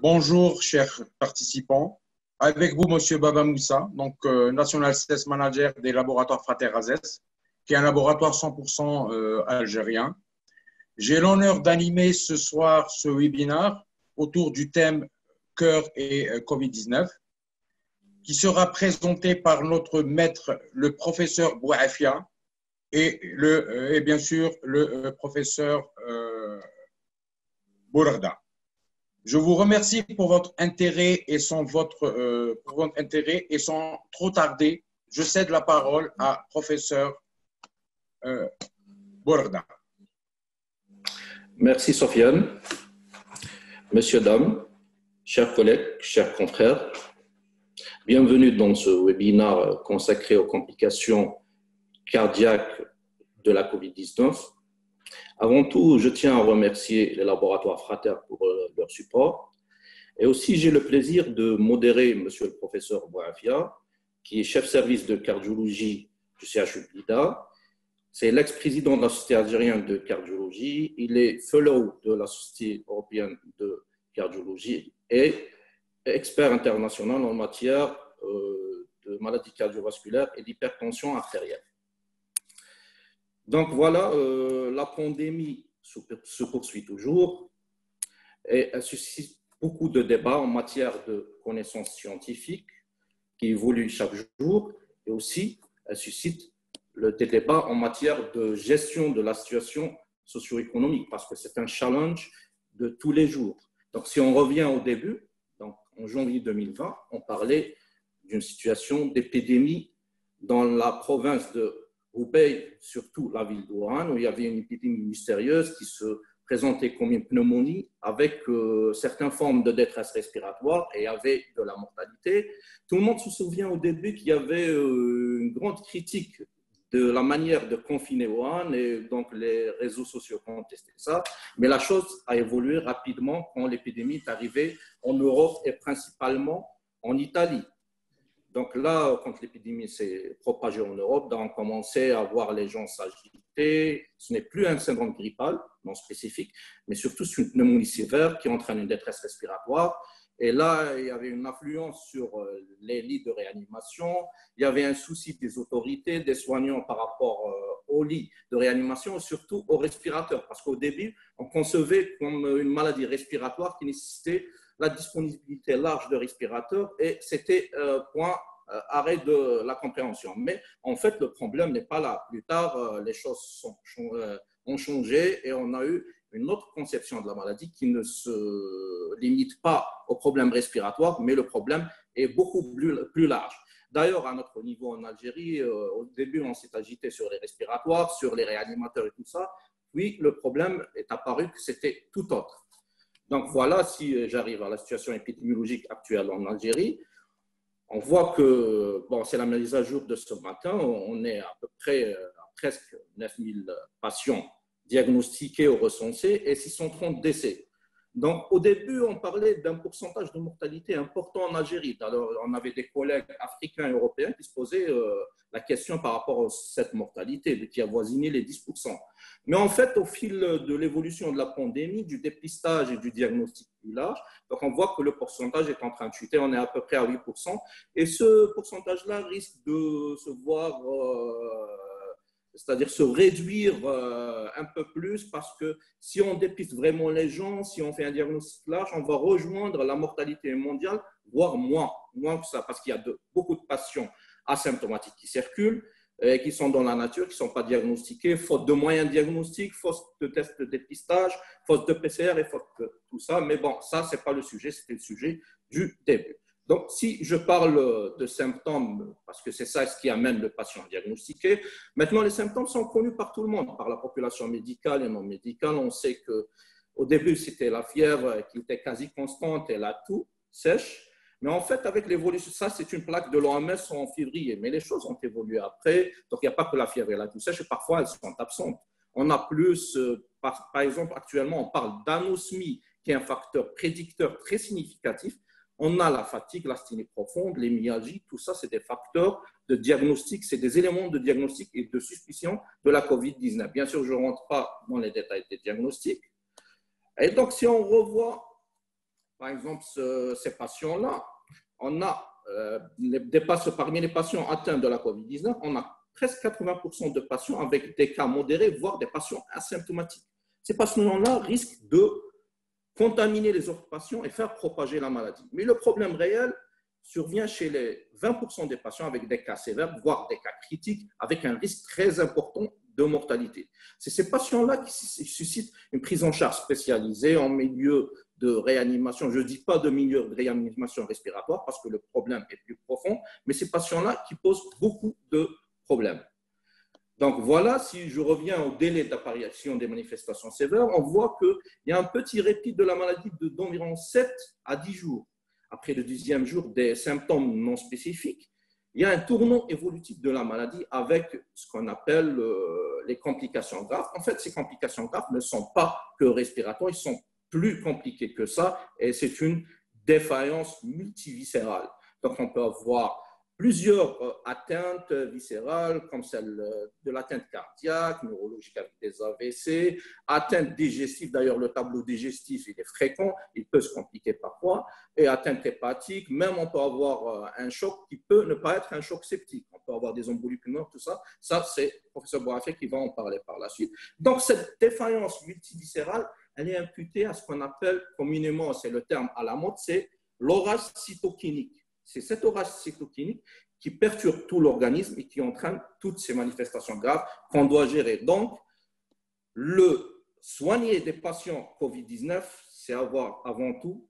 Bonjour, chers participants. Avec vous, Monsieur Baba Moussa, National Sales Manager des laboratoires Frater Azès, qui est un laboratoire 100% algérien. J'ai l'honneur d'animer ce soir ce webinaire autour du thème cœur et Covid-19, qui sera présenté par notre maître, le professeur Bouafia, et bien sûr le professeur Bourda. Je vous remercie pour votre intérêt et sans trop tarder, je cède la parole à professeur Bourda. Merci Sofiane. Messieurs, dames, chers collègues, chers confrères, bienvenue dans ce webinaire consacré aux complications cardiaques de la COVID-19. Avant tout, je tiens à remercier les laboratoires Frater pour leur support. Et aussi, j'ai le plaisir de modérer Monsieur le professeur Bouafia, qui est chef service de cardiologie du CHU Blida. C'est l'ex-président de la Société algérienne de cardiologie. Il est fellow de la Société européenne de cardiologie et expert international en matière de maladies cardiovasculaires et d'hypertension artérielle. Donc voilà, la pandémie se poursuit toujours et elle suscite beaucoup de débats en matière de connaissances scientifiques qui évoluent chaque jour, et aussi elle suscite des débats en matière de gestion de la situation socio-économique, parce que c'est un challenge de tous les jours. Donc si on revient au début, donc en janvier 2020, on parlait d'une situation d'épidémie dans la province de Hubei, surtout la ville d'Oran, où il y avait une épidémie mystérieuse qui se présentait comme une pneumonie avec certaines formes de détresse respiratoire et avait de la mortalité. Tout le monde se souvient au début qu'il y avait une grande critique de la manière de confiner Wuhan, et donc les réseaux sociaux contestaient ça. Mais la chose a évolué rapidement quand l'épidémie est arrivée en Europe et principalement en Italie. Donc là, quand l'épidémie s'est propagée en Europe, on commençait à voir les gens s'agiter. Ce n'est plus un syndrome grippal, non spécifique, mais surtout une pneumonie sévère qui entraîne une détresse respiratoire. Et là, il y avait une affluence sur les lits de réanimation. Il y avait un souci des autorités, des soignants par rapport aux lits de réanimation et surtout aux respirateurs. Parce qu'au début, on concevait comme une maladie respiratoire qui nécessitait la disponibilité large de respirateurs et c'était point arrêt de la compréhension. Mais en fait, le problème n'est pas là. Plus tard, les choses ont changé et on a eu une autre conception de la maladie qui ne se limite pas au problème respiratoire, mais le problème est beaucoup plus large. D'ailleurs, à notre niveau en Algérie, au début, on s'est agité sur les respiratoires, sur les réanimateurs et tout ça. Puis, le problème est apparu que c'était tout autre. Donc voilà, si j'arrive à la situation épidémiologique actuelle en Algérie, on voit que, bon, c'est la mise à jour de ce matin, on est à peu près à presque 9000 patients diagnostiqués ou recensés et 630 décès. Donc au début, on parlait d'un pourcentage de mortalité important en Algérie. Alors, on avait des collègues africains et européens qui se posaient la question par rapport à cette mortalité qui avoisinait les 10%. Mais en fait, au fil de l'évolution de la pandémie, du dépistage et du diagnostic plus large, donc on voit que le pourcentage est en train de chuter, on est à peu près à 8%. Et ce pourcentage-là risque de se voir, c'est-à-dire se réduire un peu plus, parce que si on dépiste vraiment les gens, si on fait un diagnostic large, on va rejoindre la mortalité mondiale, voire moins que ça, parce qu'il y a beaucoup de patients asymptomatiques qui circulent, qui sont dans la nature, qui ne sont pas diagnostiqués, faute de moyens diagnostiques, faute de tests de dépistage, faute de PCR et faute de tout ça. Mais bon, ça, ce n'est pas le sujet, c'était le sujet du début. Donc, si je parle de symptômes, parce que c'est ça ce qui amène le patient diagnostiqué, maintenant, les symptômes sont connus par tout le monde, par la population médicale et non médicale. On sait qu'au début, c'était la fièvre qui était quasi constante et la toux sèche. Mais en fait, avec l'évolution, ça, c'est une plaque de l'OMS en février. Mais les choses ont évolué après. Donc, il n'y a pas que la fièvre et la toux sèche, et parfois, elles sont absentes. On a plus, par exemple, actuellement, on parle d'anosmie, qui est un facteur prédicteur très significatif. On a la fatigue, l'asthénie profonde, les myalgies, tout ça, c'est des facteurs de diagnostic, c'est des éléments de diagnostic et de suspicion de la COVID-19. Bien sûr, je ne rentre pas dans les détails des diagnostics. Et donc, si on revoit par exemple, ces patients-là, on a parmi les patients atteints de la COVID-19, on a presque 80% de patients avec des cas modérés, voire des patients asymptomatiques. Ces patients-là risquent de contaminer les autres patients et faire propager la maladie. Mais le problème réel survient chez les 20% des patients avec des cas sévères, voire des cas critiques, avec un risque très important de mortalité. C'est ces patients-là qui suscitent une prise en charge spécialisée en milieu de réanimation. Je ne dis pas de milieu de réanimation respiratoire parce que le problème est plus profond, mais ces patients-là qui posent beaucoup de problèmes. Donc voilà, si je reviens au délai d'apparition des manifestations sévères, on voit qu'il y a un petit répit de la maladie d'environ 7 à 10 jours. Après le 10e jour des symptômes non spécifiques, il y a un tournant évolutif de la maladie avec ce qu'on appelle les complications graves. En fait, ces complications graves ne sont pas que respiratoires, ils sont plus compliqués que ça et c'est une défaillance multiviscérale. Donc, on peut avoir plusieurs atteintes viscérales, comme celle de l'atteinte cardiaque, neurologique avec des AVC, atteinte digestive, d'ailleurs le tableau digestif il est fréquent, il peut se compliquer parfois, et atteinte hépatique, même on peut avoir un choc qui peut ne pas être un choc septique, on peut avoir des embolies pulmonaires, tout ça, c'est le professeur Boafia qui va en parler par la suite. Donc cette défaillance multiviscérale, elle est imputée à ce qu'on appelle communément, c'est le terme à la mode, c'est l'orage cytokinique. C'est cet orage cytokinique qui perturbe tout l'organisme et qui entraîne toutes ces manifestations graves qu'on doit gérer. Donc, le soigner des patients COVID-19, c'est avoir avant tout,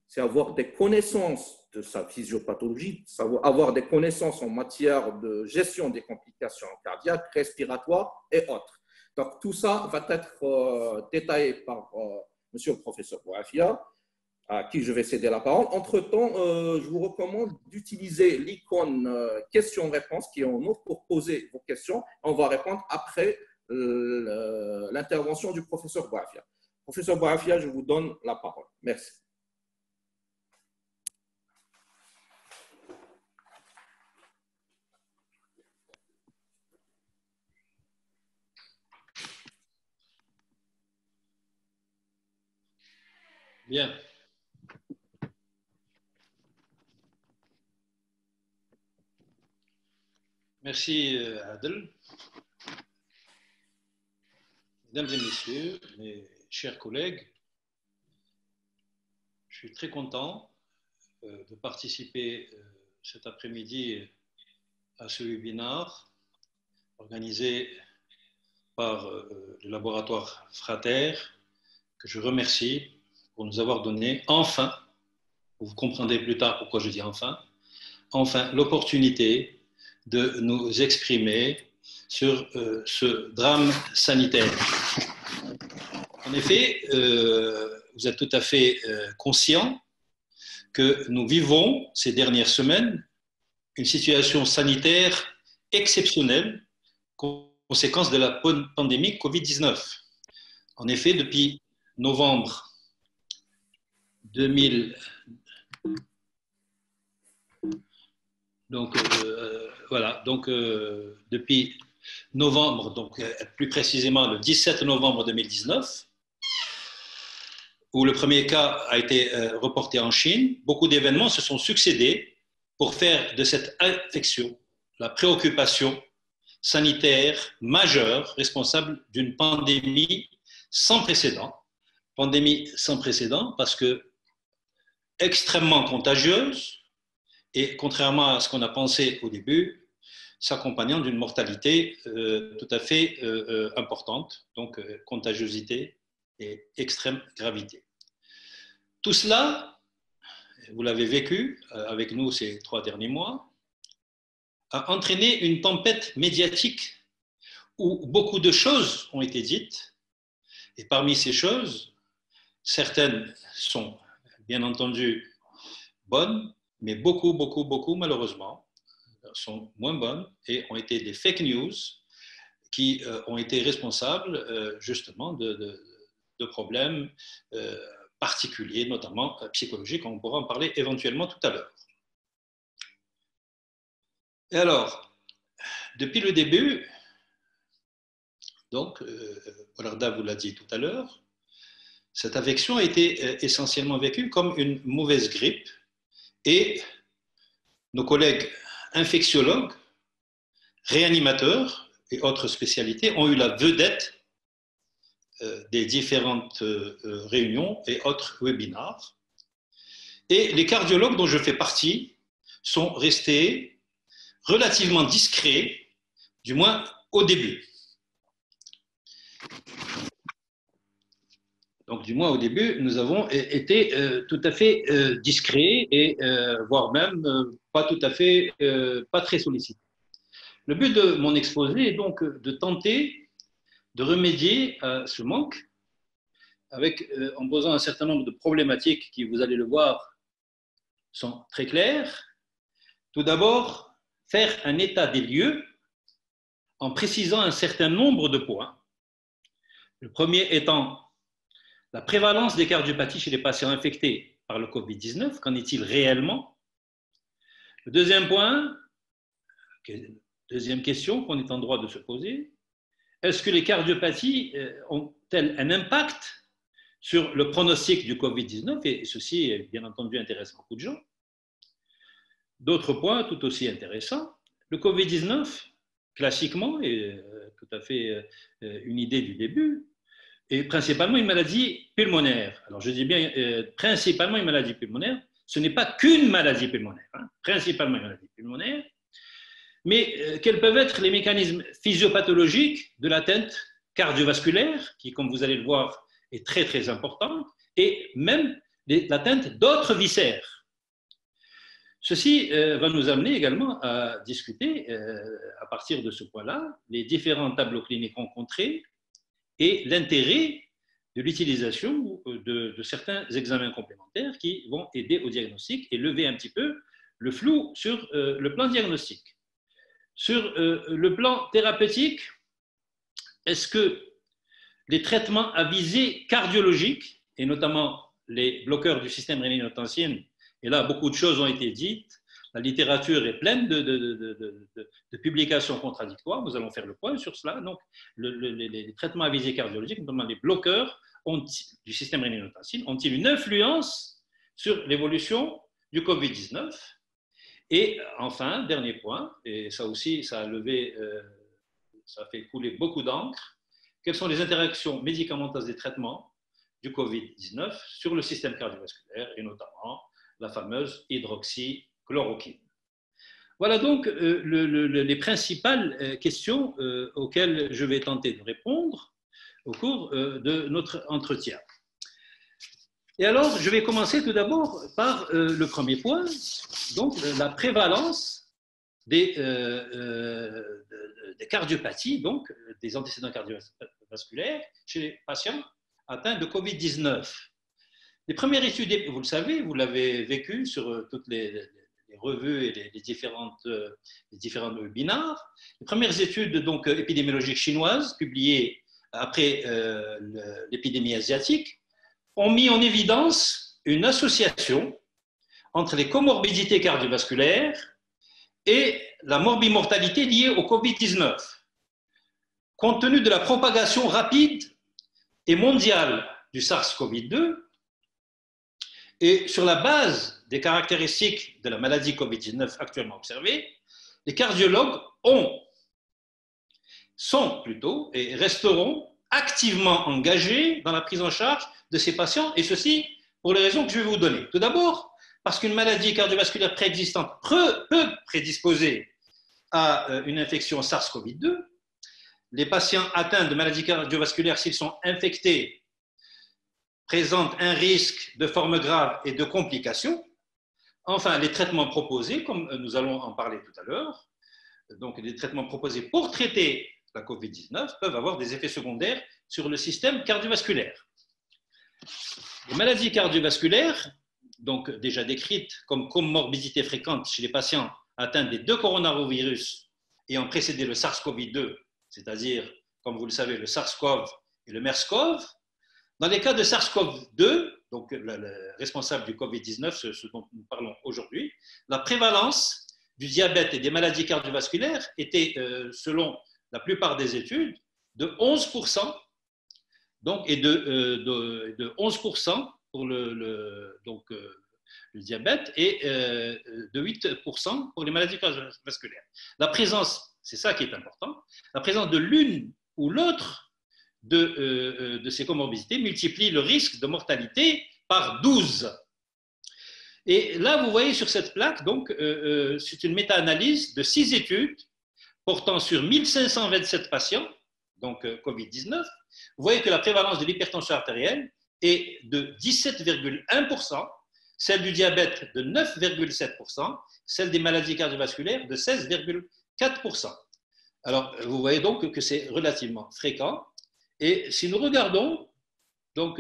c'est avoir des connaissances de sa physiopathologie, avoir des connaissances en matière de gestion des complications cardiaques, respiratoires et autres. Donc, tout ça va être détaillé par monsieur le professeur Boafia, à qui je vais céder la parole. Entre-temps, je vous recommande d'utiliser l'icône questions-réponses qui est en haut pour poser vos questions. On va répondre après l'intervention du professeur Boafia. Professeur Boafia, je vous donne la parole. Merci. Bien. Merci Adel. Mesdames et messieurs, mes chers collègues, je suis très content de participer cet après-midi à ce webinaire organisé par le laboratoire Frater, que je remercie pour nous avoir donné enfin, vous comprendrez plus tard pourquoi je dis enfin l'opportunité de nous exprimer sur ce drame sanitaire. En effet, vous êtes tout à fait conscient que nous vivons ces dernières semaines une situation sanitaire exceptionnelle, conséquence de la pandémie Covid-19. En effet, depuis novembre 2000, depuis novembre, donc plus précisément le 17 novembre 2019, où le premier cas a été reporté en Chine, beaucoup d'événements se sont succédés pour faire de cette infection la préoccupation sanitaire majeure responsable d'une pandémie sans précédent. Pandémie sans précédent parce que extrêmement contagieuse et contrairement à ce qu'on a pensé au début, s'accompagnant d'une mortalité tout à fait importante, donc contagiosité et extrême gravité. Tout cela, vous l'avez vécu avec nous ces 3 derniers mois, a entraîné une tempête médiatique où beaucoup de choses ont été dites, et parmi ces choses, certaines sont bien entendu bonnes, mais beaucoup, malheureusement, sont moins bonnes et ont été des fake news qui ont été responsables justement de problèmes particuliers, notamment psychologiques. On pourra en parler éventuellement tout à l'heure. Et alors, depuis le début, donc, Bolarda vous l'a dit tout à l'heure, cette affection a été essentiellement vécue comme une mauvaise grippe et nos collègues infectiologues, réanimateurs et autres spécialités ont eu la vedette des différentes réunions et autres webinars. Et les cardiologues dont je fais partie sont restés relativement discrets, du moins au début. Donc, du moins au début, nous avons été tout à fait discrets et voire même pas tout à fait, pas très sollicités. Le but de mon exposé est donc de tenter de remédier à ce manque en posant un certain nombre de problématiques qui, vous allez le voir, sont très claires. Tout d'abord, faire un état des lieux en précisant un certain nombre de points. Le premier étant la prévalence des cardiopathies chez les patients infectés par le Covid-19. Qu'en est-il réellement? Le deuxième point, deuxième question qu'on est en droit de se poser, est-ce que les cardiopathies ont-elles un impact sur le pronostic du Covid-19? Et ceci, bien entendu, intéresse beaucoup de gens. D'autres points tout aussi intéressants. Le Covid-19, classiquement, et tout à fait une idée du début, est principalement une maladie pulmonaire. Alors, je dis bien principalement une maladie pulmonaire. Ce n'est pas qu'une maladie pulmonaire, hein, principalement une maladie pulmonaire. Mais quels peuvent être les mécanismes physiopathologiques de l'atteinte cardiovasculaire, qui, comme vous allez le voir, est très, très importante, et même l'atteinte d'autres viscères. Ceci va nous amener également à discuter, à partir de ce point-là, les différents tableaux cliniques rencontrés et l'intérêt de l'utilisation de certains examens complémentaires qui vont aider au diagnostic et lever un petit peu le flou sur le plan diagnostique. Sur le plan thérapeutique, est-ce que les traitements à visée cardiologique, et notamment les bloqueurs du système rénine-angiotensine, et là beaucoup de choses ont été dites, la littérature est pleine de publications contradictoires, nous allons faire le point sur cela. Donc, les traitements à visée cardiologique, notamment les bloqueurs du système rénine-angiotensine, ont-ils une influence sur l'évolution du Covid-19? Et enfin, dernier point, et ça aussi, ça a levé, ça a fait couler beaucoup d'encre, quelles sont les interactions médicamenteuses des traitements du Covid-19 sur le système cardiovasculaire et notamment la fameuse hydroxychloroquine. Voilà donc les principales questions auxquelles je vais tenter de répondre au cours de notre entretien. Et alors, je vais commencer tout d'abord par le premier point, donc la prévalence des cardiopathies, donc des antécédents cardiovasculaires chez les patients atteints de Covid-19. Les premières études, vous le savez, vous l'avez vécu sur toutes les revues et les différents webinars. Les premières études donc, épidémiologiques chinoises, publiées après l'épidémie asiatique, ont mis en évidence une association entre les comorbidités cardiovasculaires et la morbimortalité liée au Covid-19. Compte tenu de la propagation rapide et mondiale du SARS-CoV-2, et sur la base des caractéristiques de la maladie Covid-19 actuellement observée, les cardiologues sont plutôt et resteront activement engagés dans la prise en charge de ces patients, et ceci pour les raisons que je vais vous donner. Tout d'abord, parce qu'une maladie cardiovasculaire préexistante peut prédisposer à une infection SARS-CoV-2. Les patients atteints de maladies cardiovasculaires, s'ils sont infectés, présentent un risque de forme grave et de complications. Enfin, les traitements proposés, comme nous allons en parler tout à l'heure, donc les traitements proposés pour traiter la COVID-19 peuvent avoir des effets secondaires sur le système cardiovasculaire. Les maladies cardiovasculaires, donc déjà décrites comme comorbidité fréquente chez les patients atteints des deux coronavirus ayant précédé le SARS-CoV-2, c'est-à-dire, comme vous le savez, le SARS-CoV et le MERS-CoV. Dans les cas de SARS-CoV-2, donc le responsable du Covid-19, ce dont nous parlons aujourd'hui, la prévalence du diabète et des maladies cardiovasculaires était, selon la plupart des études, de 11% donc, et de 11% pour le diabète et de 8% pour les maladies cardiovasculaires. La présence, c'est ça qui est important, la présence de l'une ou l'autre de ces comorbidités multiplie le risque de mortalité par 12. Et là, vous voyez sur cette plaque, donc, c'est une méta-analyse de 6 études portant sur 1527 patients, donc Covid-19. Vous voyez que la prévalence de l'hypertension artérielle est de 17,1%, celle du diabète de 9,7%, celle des maladies cardiovasculaires de 16,4%. Alors, vous voyez donc que c'est relativement fréquent. Et si nous regardons donc,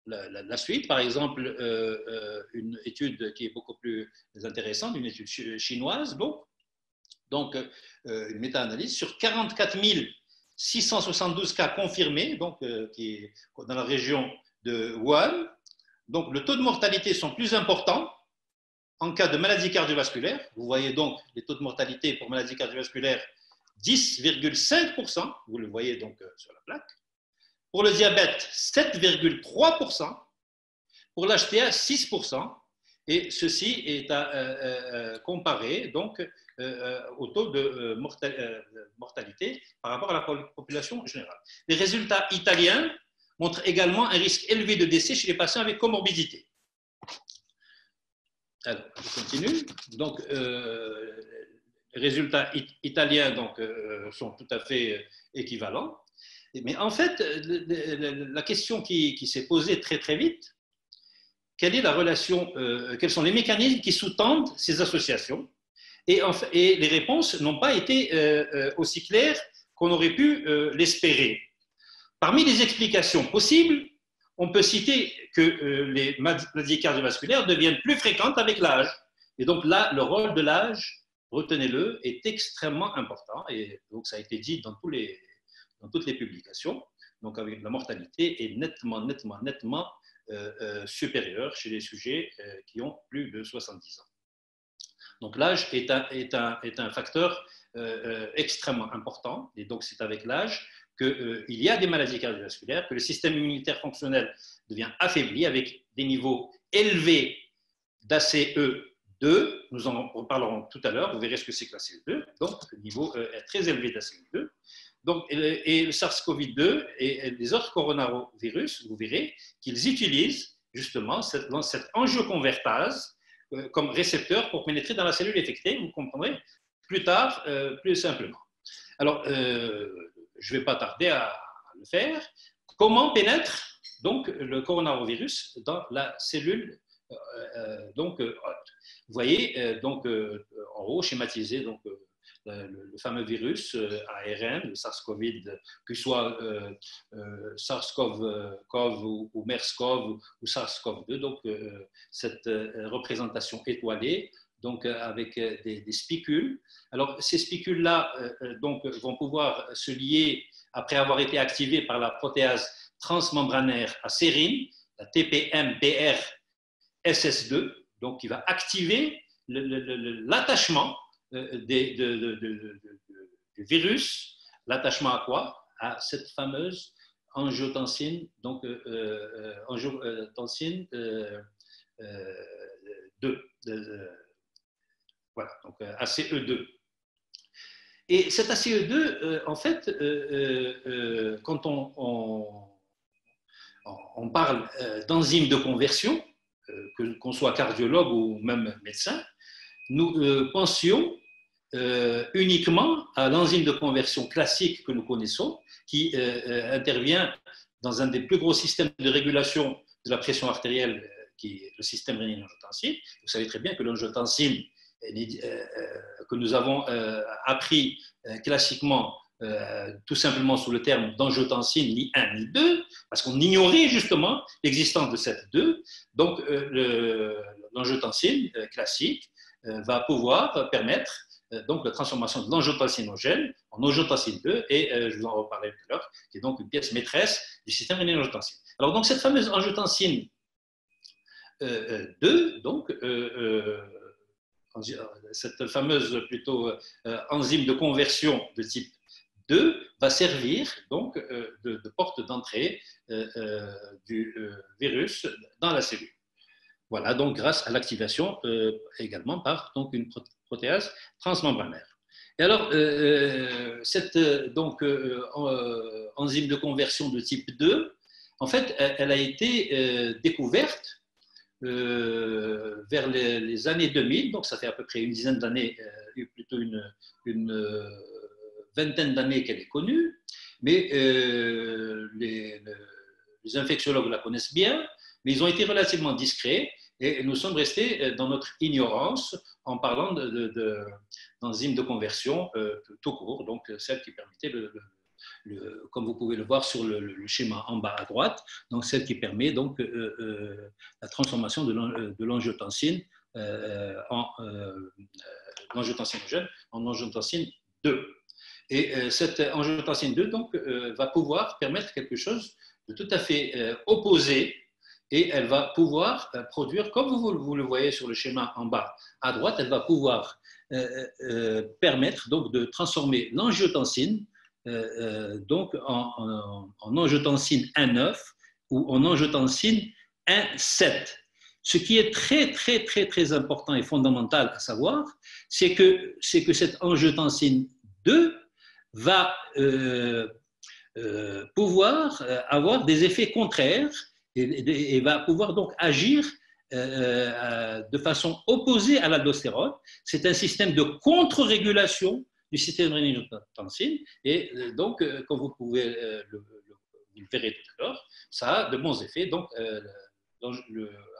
la suite, par exemple, une étude qui est beaucoup plus intéressante, une étude chinoise, donc une méta-analyse sur 44 672 cas confirmés, donc, qui est dans la région de Wuhan. Donc, le taux de mortalité sont plus importants en cas de maladie cardiovasculaire. Vous voyez donc les taux de mortalité pour maladie cardiovasculaire, 10,5%, vous le voyez donc sur la plaque. Pour le diabète, 7,3%. Pour l'HTA, 6%. Et ceci est à comparer donc, au taux de mortalité par rapport à la population générale. Les résultats italiens montrent également un risque élevé de décès chez les patients avec comorbidité. Alors, je continue. Donc, les résultats italiens donc, sont tout à fait équivalents. Mais en fait, la question qui s'est posée très très vite, quelle est la relation, quels sont les mécanismes qui sous-tendent ces associations, et les réponses n'ont pas été aussi claires qu'on aurait pu l'espérer. Parmi les explications possibles, on peut citer que les maladies cardiovasculaires deviennent plus fréquentes avec l'âge. Et donc là, le rôle de l'âge, retenez-le, est extrêmement important. Et donc ça a été dit dans toutes les publications. Donc avec la mortalité est nettement supérieure chez les sujets qui ont plus de 70 ans. Donc l'âge est un facteur extrêmement important. Et donc c'est avec l'âge qu'il y a des maladies cardiovasculaires, que le système immunitaire fonctionnel devient affaibli avec des niveaux élevés d'ACE2. Nous en reparlerons tout à l'heure, vous verrez ce que c'est que l'ACE2. Donc, le niveau est très élevé d'ACE2. Donc, et le SARS-CoV-2 et les autres coronavirus, vous verrez qu'ils utilisent justement cette angioconvertase comme récepteur pour pénétrer dans la cellule infectée. Vous comprendrez plus tard, plus simplement. Alors, je ne vais pas tarder à le faire. Comment pénètre donc le coronavirus dans la cellule donc hôte? Vous voyez donc en haut schématisé donc le fameux virus ARN, le SARS-CoV, que ce soit SARS-CoV ou MERS-CoV ou SARS-CoV-2. Donc cette représentation étoilée, donc avec des spicules. Alors ces spicules-là donc vont pouvoir se lier après avoir été activées par la protéase transmembranaire à sérine, la TPM-BR-SS2, donc qui va activer l'attachement du virus. L'attachement à quoi? À cette fameuse angiotensine, donc angiotensine 2. Voilà, donc ACE2. Et cet ACE2, en fait, quand on parle d'enzymes de conversion, qu'on soit cardiologue ou même médecin, nous pensions uniquement à l'enzyme de conversion classique que nous connaissons, qui intervient dans un des plus gros systèmes de régulation de la pression artérielle, qui est le système rénine-angiotensine. Vous savez très bien que l'angiotensine, que nous avons appris classiquement tout simplement sous le terme d'angiotensine ni 1 ni 2, parce qu'on ignorait justement l'existence de cette 2. Donc l'angiotensine classique va pouvoir permettre donc la transformation de l'angiotensinogène en angiotensine 2, et je vous en reparlerai tout à l'heure, qui est donc une pièce maîtresse du système rénine-angiotensine. Alors donc cette fameuse angiotensine 2, donc cette fameuse plutôt enzyme de conversion de type 2 va servir donc de porte d'entrée du virus dans la cellule. Voilà, donc grâce à l'activation également par donc, une protéase transmembranaire. Et alors, cette enzyme de conversion de type 2, en fait, elle a été découverte vers les années 2000, donc ça fait à peu près une dizaine d'années, plutôt une vingtaine d'années qu'elle est connue, mais les infectiologues la connaissent bien, mais ils ont été relativement discrets et nous sommes restés dans notre ignorance en parlant d'enzymes de conversion tout court, donc celle qui permettait, comme vous pouvez le voir sur le schéma en bas à droite, donc celle qui permet donc la transformation de l'angiotensine l'angiotensine en angiotensine 2. Et cette angiotensine 2 donc, va pouvoir permettre quelque chose de tout à fait opposé, et elle va pouvoir produire, comme vous le voyez sur le schéma en bas à droite, elle va pouvoir permettre donc, de transformer l'angiotensine donc en angiotensine 1,9 ou en angiotensine 1,7. Ce qui est très important et fondamental à savoir, c'est que cette angiotensine 2 va pouvoir avoir des effets contraires et va pouvoir donc agir de façon opposée à l'aldostérone. C'est un système de contre-régulation du système rénine-angiotensine et donc, comme vous pouvez vous le verrez tout à l'heure, ça a de bons effets. Donc,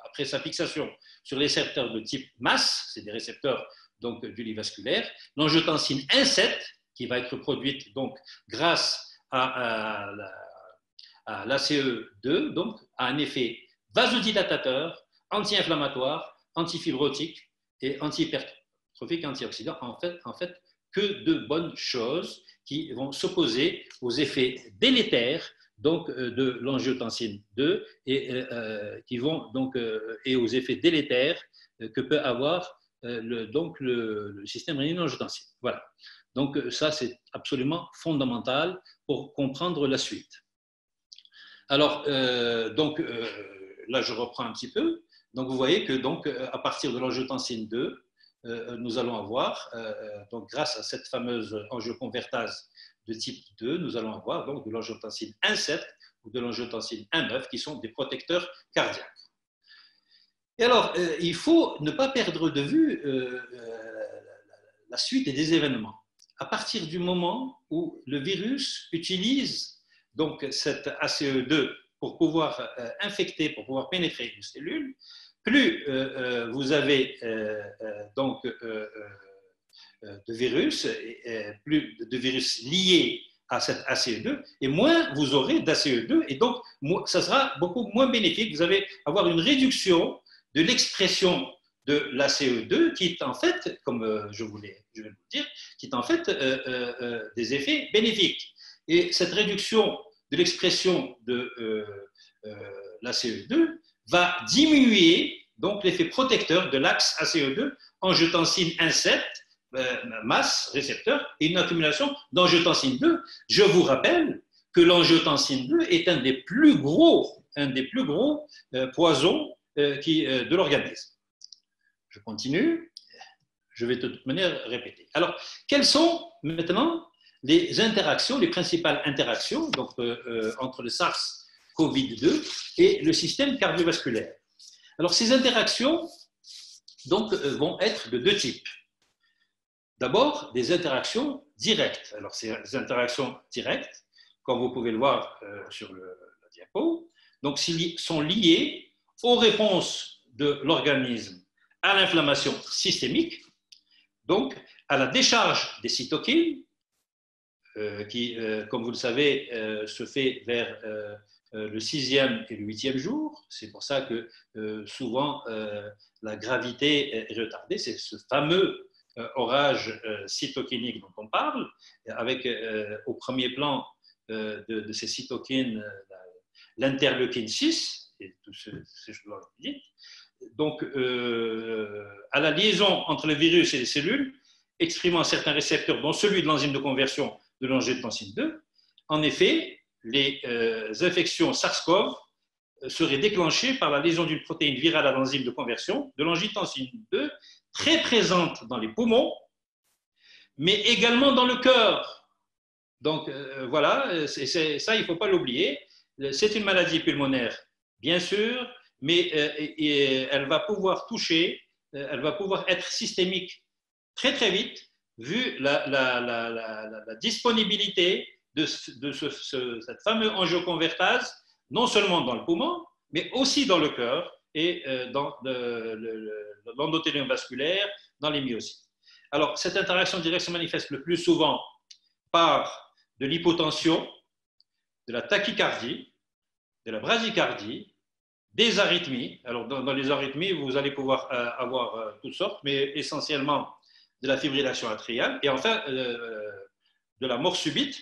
après sa fixation sur les récepteurs de type MAS, c'est des récepteurs donc, du lit vasculaire, l'angiotensine 1,7, qui va être produite donc, grâce à l'ACE2, donc a un effet vasodilatateur, anti-inflammatoire, antifibrotique et anti-hypertrophique, antioxydant. En fait, que de bonnes choses qui vont s'opposer aux effets délétères donc, de l'angiotensine 2 et, qui vont, donc, et aux effets délétères que peut avoir le système rénine-angiotensine. Voilà. Donc, ça, c'est absolument fondamental pour comprendre la suite. Alors, là, je reprends un petit peu. Donc, vous voyez que, donc, à partir de l'angiotensine 2, nous allons avoir, donc, grâce à cette fameuse angioconvertase de type 2, nous allons avoir donc, de l'angiotensine 1,7 ou de l'angiotensine 1,9 qui sont des protecteurs cardiaques. Et alors, il faut ne pas perdre de vue la suite des événements. À partir du moment où le virus utilise donc cette ACE2 pour pouvoir infecter, pour pouvoir pénétrer une cellule, plus vous avez donc de virus, plus de virus liés à cette ACE2, et moins vous aurez d'ACE2, et donc ça sera beaucoup moins bénéfique. Vous allez avoir une réduction de l'expression de l'ACE2 qui est en fait, comme je vais vous dire, qui est en fait des effets bénéfiques. Et cette réduction de l'expression de l'ACE2 va diminuer donc l'effet protecteur de l'axe ACE2, angiotensine 1,7, masse, récepteur, et une accumulation d'angiotensine 2. Je vous rappelle que l'angiotensine 2 est un des plus gros poisons de l'organisme. Je continue. Je vais de toute manière répéter. Alors, quelles sont maintenant les interactions, les principales interactions donc, entre le SARS-CoV-2 et le système cardiovasculaire? Alors, ces interactions donc, vont être de deux types. D'abord, des interactions directes. Alors, ces interactions directes, comme vous pouvez le voir sur la diapo, donc, sont liées aux réponses de l'organisme à l'inflammation systémique, donc à la décharge des cytokines, qui, comme vous le savez, se fait vers le 6e et le 8e jour. C'est pour ça que souvent la gravité est retardée. C'est ce fameux orage cytokinique dont on parle, avec au premier plan de ces cytokines l'interleukine 6 et tous ces choses-là. Donc, à la liaison entre le virus et les cellules, exprimant certains récepteurs, dont celui de l'enzyme de conversion de l'angiotensin 2. En effet, les infections SARS-CoV seraient déclenchées par la lésion d'une protéine virale à l'enzyme de conversion de l'angiotensin 2, très présente dans les poumons, mais également dans le cœur. Donc voilà, ça, il ne faut pas l'oublier. C'est une maladie pulmonaire, bien sûr, mais elle va pouvoir toucher, elle va pouvoir être systémique très très vite, vu la disponibilité de cette fameuse angioconvertase, non seulement dans le poumon, mais aussi dans le cœur et dans l'endothélium vasculaire, dans les myocytes. Alors, cette interaction directe se manifeste le plus souvent par de l'hypotension, de la tachycardie, de la bradycardie, des arythmies. Alors, dans les arythmies, vous allez pouvoir avoir toutes sortes, mais essentiellement de la fibrillation atriale, et enfin de la mort subite,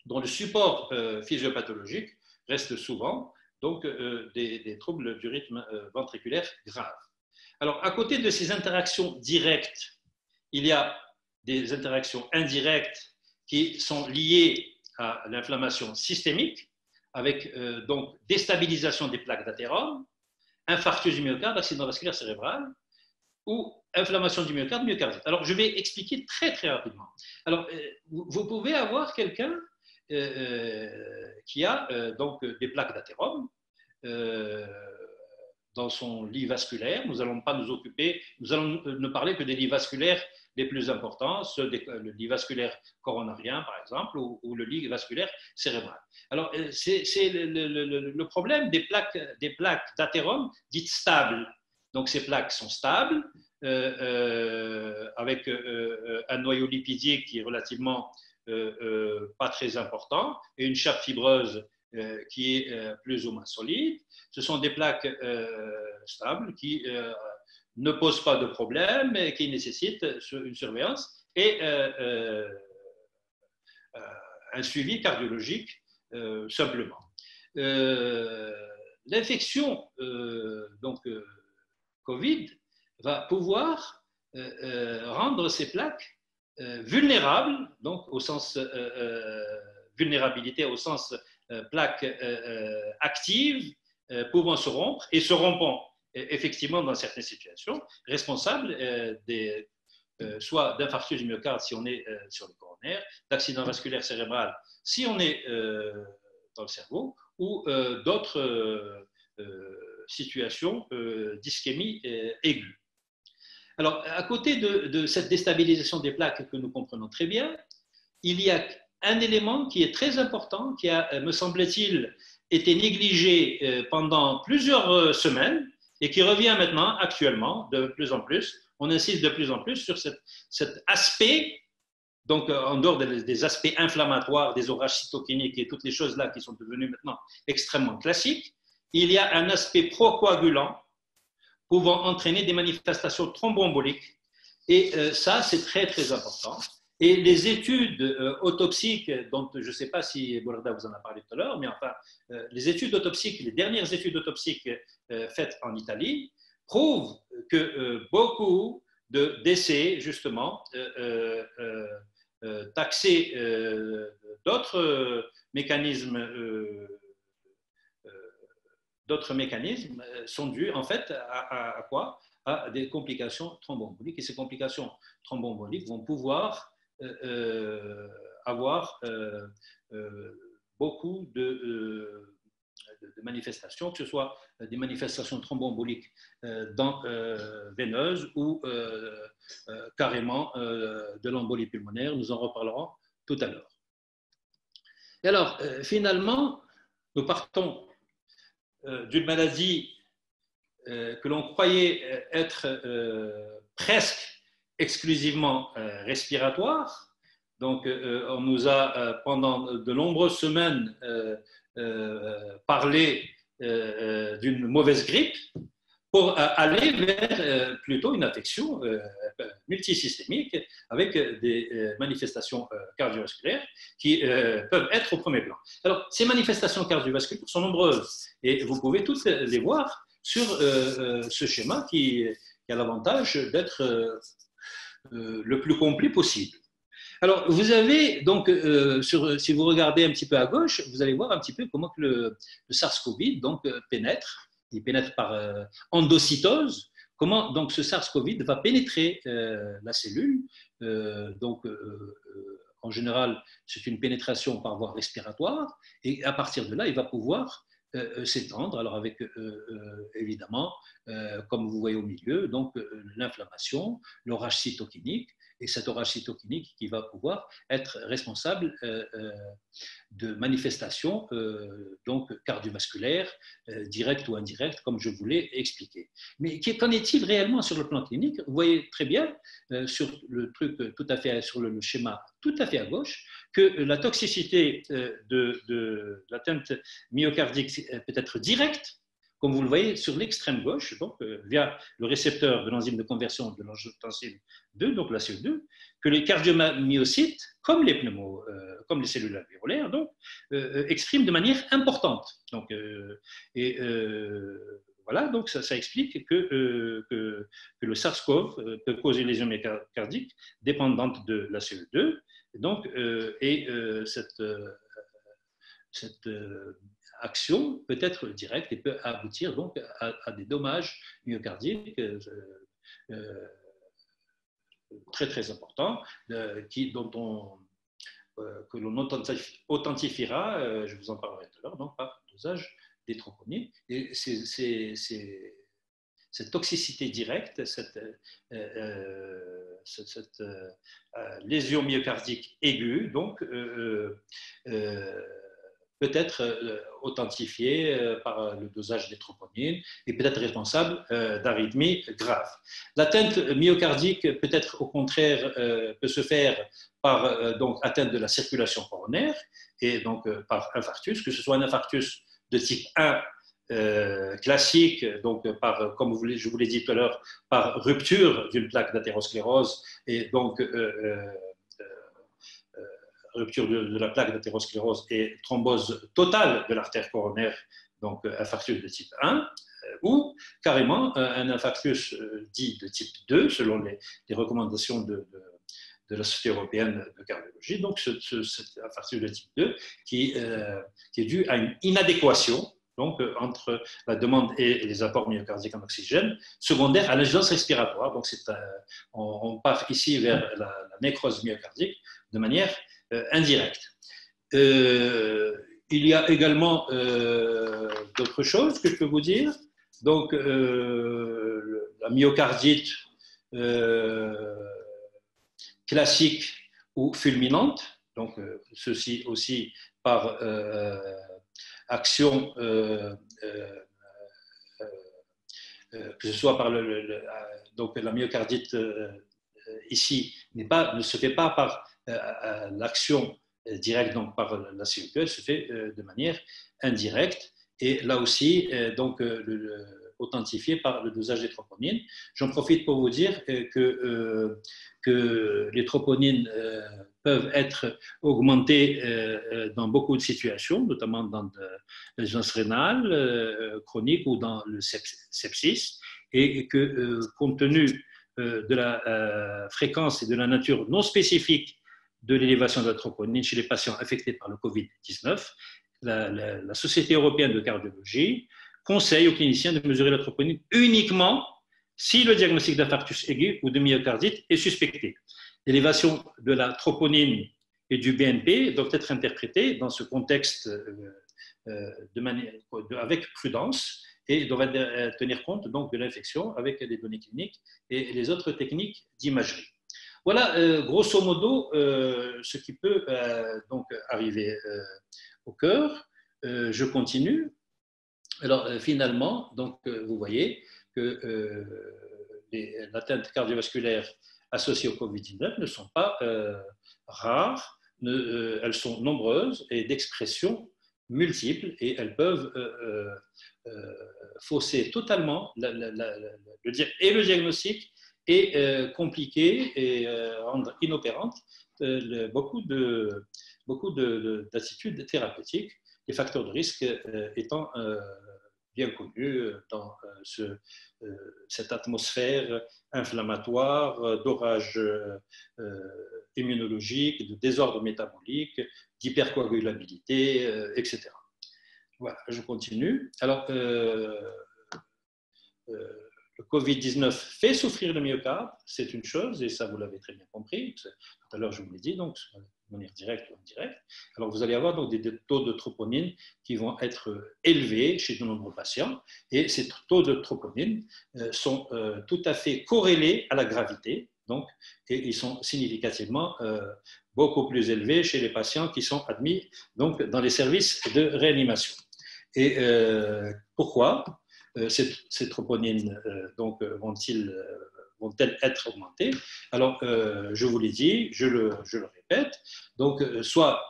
dont le support physiopathologique reste souvent donc des troubles du rythme ventriculaire graves. Alors, à côté de ces interactions directes, il y a des interactions indirectes qui sont liées à l'inflammation systémique, avec donc déstabilisation des plaques d'athérome, infarctus du myocarde, accident vasculaire cérébral, ou inflammation du myocarde, myocardite. Alors, je vais expliquer très, très rapidement. Alors, vous pouvez avoir quelqu'un qui a donc des plaques d'athérome dans son lit vasculaire. Nous n'allons pas nous occuper, nous allons ne parler que des lits vasculaires les plus importants, le lit vasculaire coronarien, par exemple, ou le lit vasculaire cérébral. Alors, c'est le problème des plaques d'athérome dites stables. Donc, ces plaques sont stables, avec un noyau lipidique qui est relativement pas très important et une chape fibreuse qui est plus ou moins solide. Ce sont des plaques stables qui ne posent pas de problème et qui nécessitent une surveillance et un suivi cardiologique simplement. L'infection Covid va pouvoir rendre ces plaques vulnérables, donc au sens vulnérabilité, au sens plaques actives pouvant se rompre et se rompant effectivement dans certaines situations, responsables soit d'infarctus du myocarde si on est sur le coronaire, d'accident vasculaire cérébral si on est dans le cerveau, ou d'autres situations d'ischémie aiguë. Alors, à côté de cette déstabilisation des plaques que nous comprenons très bien, il y a un élément qui est très important, qui a, me semble-t-il, été négligé pendant plusieurs semaines et qui revient maintenant, actuellement, de plus en plus. On insiste de plus en plus sur cet aspect, donc en dehors des aspects inflammatoires, des orages cytokiniques et toutes les choses-là qui sont devenues maintenant extrêmement classiques. Il y a un aspect procoagulant pouvant entraîner des manifestations thromboemboliques. Et ça, c'est très, très important. Et les études autopsiques, dont je ne sais pas si Bourda vous en a parlé tout à l'heure, mais enfin, les études autopsiques, les dernières études autopsiques faites en Italie, prouvent que beaucoup de décès, justement, taxés d'autres mécanismes sont dus en fait à quoi? À des complications thromboemboliques. Et ces complications thromboemboliques vont pouvoir avoir beaucoup de manifestations, que ce soit des manifestations thromboemboliques veineuses ou carrément de l'embolie pulmonaire. Nous en reparlerons tout à l'heure. Et alors, finalement, nous partons d'une maladie que l'on croyait être presque exclusivement respiratoire. Donc, on nous a pendant de nombreuses semaines parlé d'une mauvaise grippe pour aller vers plutôt une affection multisystémique avec des manifestations cardiovasculaires qui peuvent être au premier plan. Alors, ces manifestations cardiovasculaires sont nombreuses et vous pouvez toutes les voir sur ce schéma qui a l'avantage d'être le plus complet possible. Alors, vous avez donc, si vous regardez un petit peu à gauche, vous allez voir un petit peu comment que le SARS-CoV donc, pénètre. Il pénètre par endocytose. Comment donc ce SARS-CoV va pénétrer la cellule. En général, c'est une pénétration par voie respiratoire. Et à partir de là, il va pouvoir s'étendre. Alors, avec évidemment, comme vous voyez au milieu, donc l'inflammation, l'orage cytokinique. Et cet orage cytokinique qui va pouvoir être responsable de manifestations donc cardiovasculaires, directes ou indirectes, comme je vous l'ai expliqué. Mais qu'en est-il réellement sur le plan clinique? Vous voyez très bien sur le truc tout à fait, sur le schéma tout à fait à gauche, que la toxicité de l'atteinte myocardique peut être directe, comme vous le voyez sur l'extrême gauche, donc via le récepteur de l'enzyme de conversion de l'angiotensin 2, donc la CE2, que les cardiomyocytes, comme les cellules alvéolaires, donc, expriment de manière importante. Donc, voilà, donc ça explique que le SARS-CoV peut causer une lésion myocardique dépendante de la CE2. Donc, cette action peut être directe et peut aboutir donc à des dommages myocardiques très très importants que l'on authentifiera, je vous en parlerai tout à l'heure, donc par dosage des troponines. Et cette toxicité directe, cette lésion myocardique aiguë, donc peut être authentifiée par le dosage des troponines et peut être responsable d'arythmies graves. L'atteinte myocardique peut être au contraire peut se faire par donc atteinte de la circulation coronaire et donc par infarctus, que ce soit un infarctus de type 1 classique, donc comme je vous l'ai dit tout à l'heure, par rupture d'une plaque d'athérosclérose et donc rupture de la plaque d'athérosclérose et thrombose totale de l'artère coronaire, donc infarctus de type 1, ou carrément un infarctus dit de type 2, selon les recommandations de la Société européenne de cardiologie. Donc, cet infarctus de type 2 qui est dû à une inadéquation donc, entre la demande et les apports myocardiques en oxygène, secondaire à l'insuffisance respiratoire. Donc, on part ici vers la nécrose myocardique de manière indirecte. Il y a également d'autres choses que je peux vous dire. Donc, la myocardite classique ou fulminante, donc ceci aussi par action, que ce soit par donc la myocardite ici ne se fait pas par l'action directe, donc par la CE2, elle se fait de manière indirecte et là aussi donc authentifiée par le dosage des troponines. J'en profite pour vous dire que les troponines peuvent être augmentées dans beaucoup de situations, notamment dans l'insuffisance rénale chronique ou dans le sepsis, et que compte tenu de la fréquence et de la nature non spécifique de l'élévation de la troponine chez les patients affectés par le Covid-19, la Société européenne de cardiologie conseille aux cliniciens de mesurer la troponine uniquement si le diagnostic d'infarctus aigu ou de myocardite est suspecté. L'élévation de la troponine et du BNP doivent être interprétées dans ce contexte avec prudence et doivent tenir compte donc de l'infection avec les données cliniques et les autres techniques d'imagerie. Voilà, grosso modo, ce qui peut donc arriver au cœur. Je continue. Alors, finalement, donc, vous voyez que l'atteintes cardiovasculaires associées au Covid-19 ne sont pas rares, elles sont nombreuses et d'expression multiples et elles peuvent fausser totalement le diagnostic et compliquer et rendre inopérante beaucoup d'attitudes thérapeutiques, les facteurs de risque étant bien connu dans cette atmosphère inflammatoire, d'orage immunologique, de désordre métabolique, d'hypercoagulabilité, etc. Voilà, je continue. Alors, le Covid-19 fait souffrir le myocarde, c'est une chose, et ça vous l'avez très bien compris. Tout à l'heure, je vous l'ai dit, donc de manière directe ou indirecte. Alors, vous allez avoir donc des taux de troponine qui vont être élevés chez de nombreux patients, et ces taux de troponine sont tout à fait corrélés à la gravité, donc, et ils sont significativement beaucoup plus élevés chez les patients qui sont admis donc, dans les services de réanimation. Et pourquoi ces troponines vont-elles être augmentées? Alors, je vous l'ai dit, je le répète, donc soit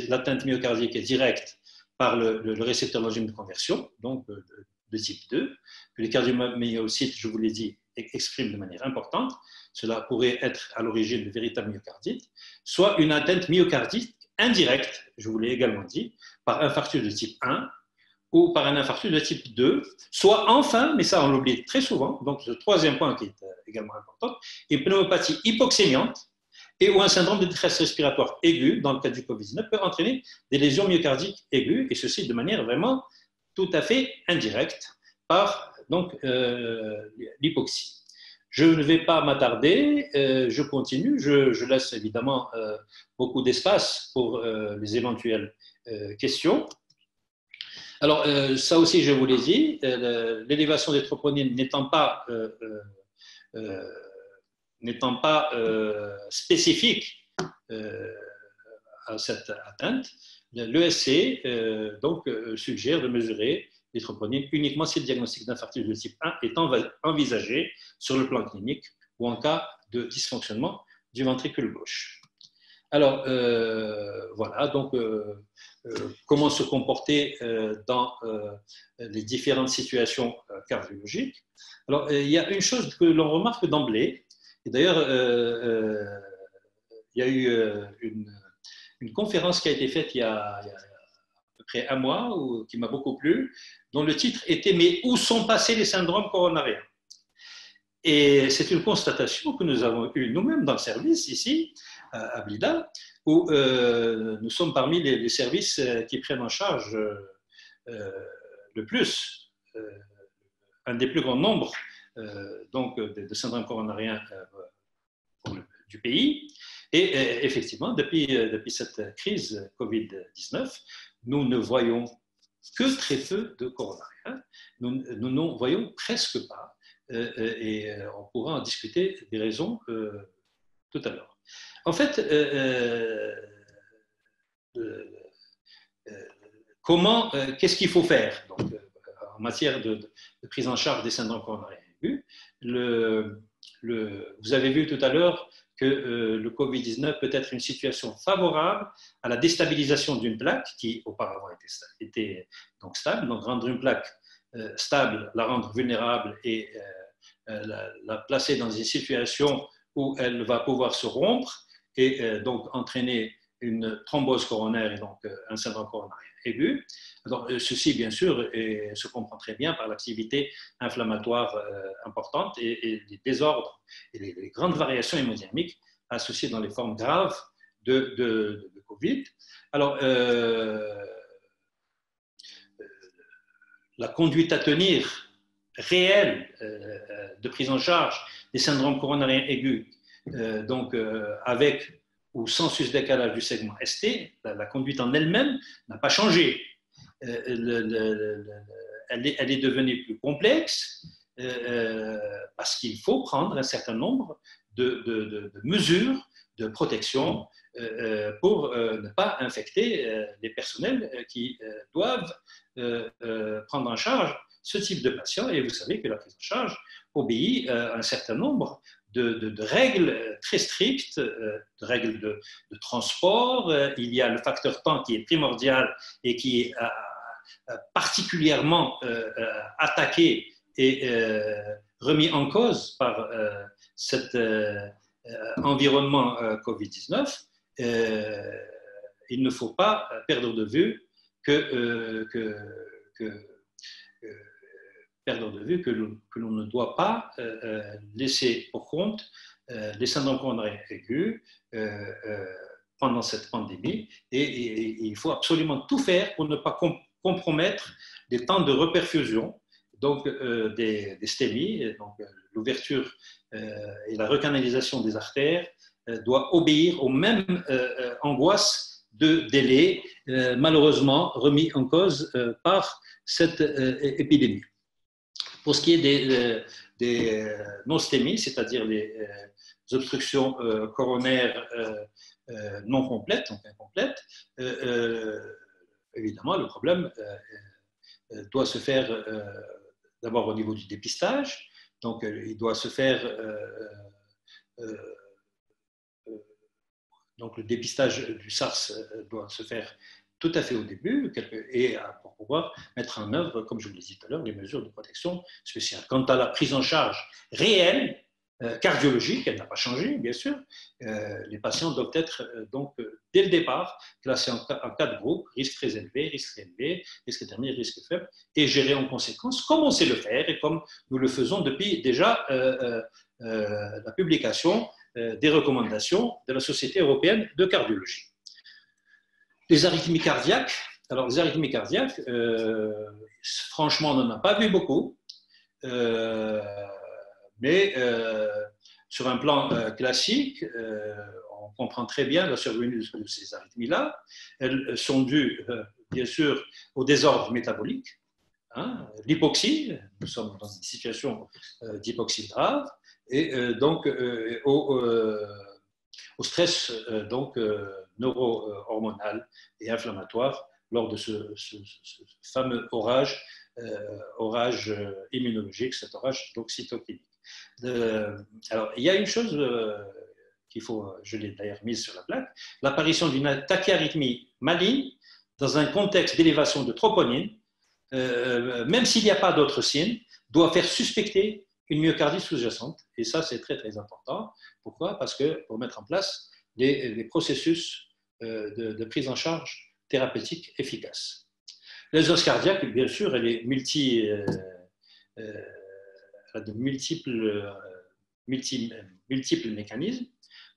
l'atteinte myocardique est directe par le récepteur d'enzyme de conversion, donc de type 2, que les cardiomyocytes, je vous l'ai dit, expriment de manière importante, cela pourrait être à l'origine de véritable myocardite, soit une atteinte myocardique indirecte, je vous l'ai également dit, par infarctus de type 1, ou par un infarctus de type 2, soit enfin, mais ça on l'oublie très souvent, donc le troisième point qui est également important, une pneumopathie hypoxémiante et ou un syndrome de détresse respiratoire aiguë, dans le cas du Covid-19, peut entraîner des lésions myocardiques aiguës, et ceci de manière vraiment tout à fait indirecte par donc, l'hypoxie. Je ne vais pas m'attarder, je continue, je laisse évidemment beaucoup d'espace pour les éventuelles questions. Alors, ça aussi, je vous l'ai dit, l'élévation des troponines n'étant pas spécifique à cette atteinte, l'ESC suggère de mesurer les troponines uniquement si le diagnostic d'infarctus de type 1 est envisagé sur le plan clinique ou en cas de dysfonctionnement du ventricule gauche. Alors, voilà, donc, comment se comporter dans les différentes situations cardiologiques. Alors, il y a une chose que l'on remarque d'emblée, et d'ailleurs, il y a eu une conférence qui a été faite il y a à peu près un mois, qui m'a beaucoup plu, dont le titre était « Mais où sont passés les syndromes coronariens ?» Et c'est une constatation que nous avons eue nous-mêmes dans le service, ici, à Blida, où nous sommes parmi les services qui prennent en charge le plus, un des plus grands nombres donc, de syndromes coronariens du pays. Et effectivement, depuis cette crise Covid-19, nous ne voyons que très peu de coronariens. Nous n'en voyons presque pas. Et on pourra en discuter des raisons tout à l'heure. En fait, qu'est-ce qu'il faut faire donc, en matière de prise en charge des syndromes coronariens aigus? Vous avez vu tout à l'heure que le Covid-19 peut être une situation favorable à la déstabilisation d'une plaque qui auparavant était donc stable, donc rendre une plaque stable, la rendre vulnérable et la placer dans une situation où elle va pouvoir se rompre et donc entraîner une thrombose coronaire et donc un syndrome coronarien aigu. Alors, ceci, bien sûr, se comprend très bien par l'activité inflammatoire importante et les désordres et les grandes variations hémodynamiques associées dans les formes graves de Covid. Alors, la conduite à tenir réelle de prise en charge des syndromes coronariens aigus, donc avec ou sans sus-décalage du segment ST, la conduite en elle-même n'a pas changé. Elle est devenue plus complexe parce qu'il faut prendre un certain nombre de mesures de protection pour ne pas infecter les personnels qui doivent prendre en charge ce type de patient. Et vous savez que la prise en charge obéit à un certain nombre de règles très strictes, de règles de transport. Il y a le facteur temps qui est primordial et qui est particulièrement attaqué et remis en cause par cet environnement Covid-19. Il ne faut pas perdre de vue que perdre de vue que l'on ne doit pas laisser pour compte les syndromes coronaires aigus pendant cette pandémie et il faut absolument tout faire pour ne pas compromettre les temps de reperfusion donc, des STEMI, donc l'ouverture et la recanalisation des artères doit obéir aux mêmes angoisses de délai, malheureusement remis en cause par cette épidémie. Pour ce qui est des non-STEMI, c'est-à-dire les obstructions coronaires non complètes, donc incomplètes, évidemment, le problème doit se faire d'abord au niveau du dépistage. Donc, il doit se faire donc le dépistage du SARS doit se faire tout à fait au début et pour pouvoir mettre en œuvre, comme je vous l'ai dit tout à l'heure, les mesures de protection spéciales. Quant à la prise en charge réelle, cardiologique, elle n'a pas changé, bien sûr. Les patients doivent être, donc, dès le départ, classés en 4 groupes, risque très élevé, risque élevé, risque intermédiaire, risque faible, et gérés en conséquence, comme on sait le faire et comme nous le faisons depuis déjà la publication des recommandations de la Société européenne de cardiologie. Les arythmies cardiaques, alors les arythmies cardiaques, franchement, on n'en a pas vu beaucoup. Mais sur un plan classique, on comprend très bien la survenue de ces arythmies-là. Elles sont dues, bien sûr, au désordre métabolique, hein, l'hypoxie, nous sommes dans une situation d'hypoxie grave, et donc au stress donc, neuro-hormonal et inflammatoire lors de ce fameux orage immunologique, cet orage donc cytokinique. Alors, il y a une chose qu'il faut, je l'ai d'ailleurs mise sur la plaque, l'apparition d'une tachyarrhythmie maligne dans un contexte d'élévation de troponine, même s'il n'y a pas d'autres signes, doit faire suspecter une myocardie sous-jacente. Et ça, c'est très, très important. Pourquoi? Parce que pour mettre en place des processus de prise en charge thérapeutique efficaces. L'urgence cardiaque, bien sûr, elle est de multiples mécanismes.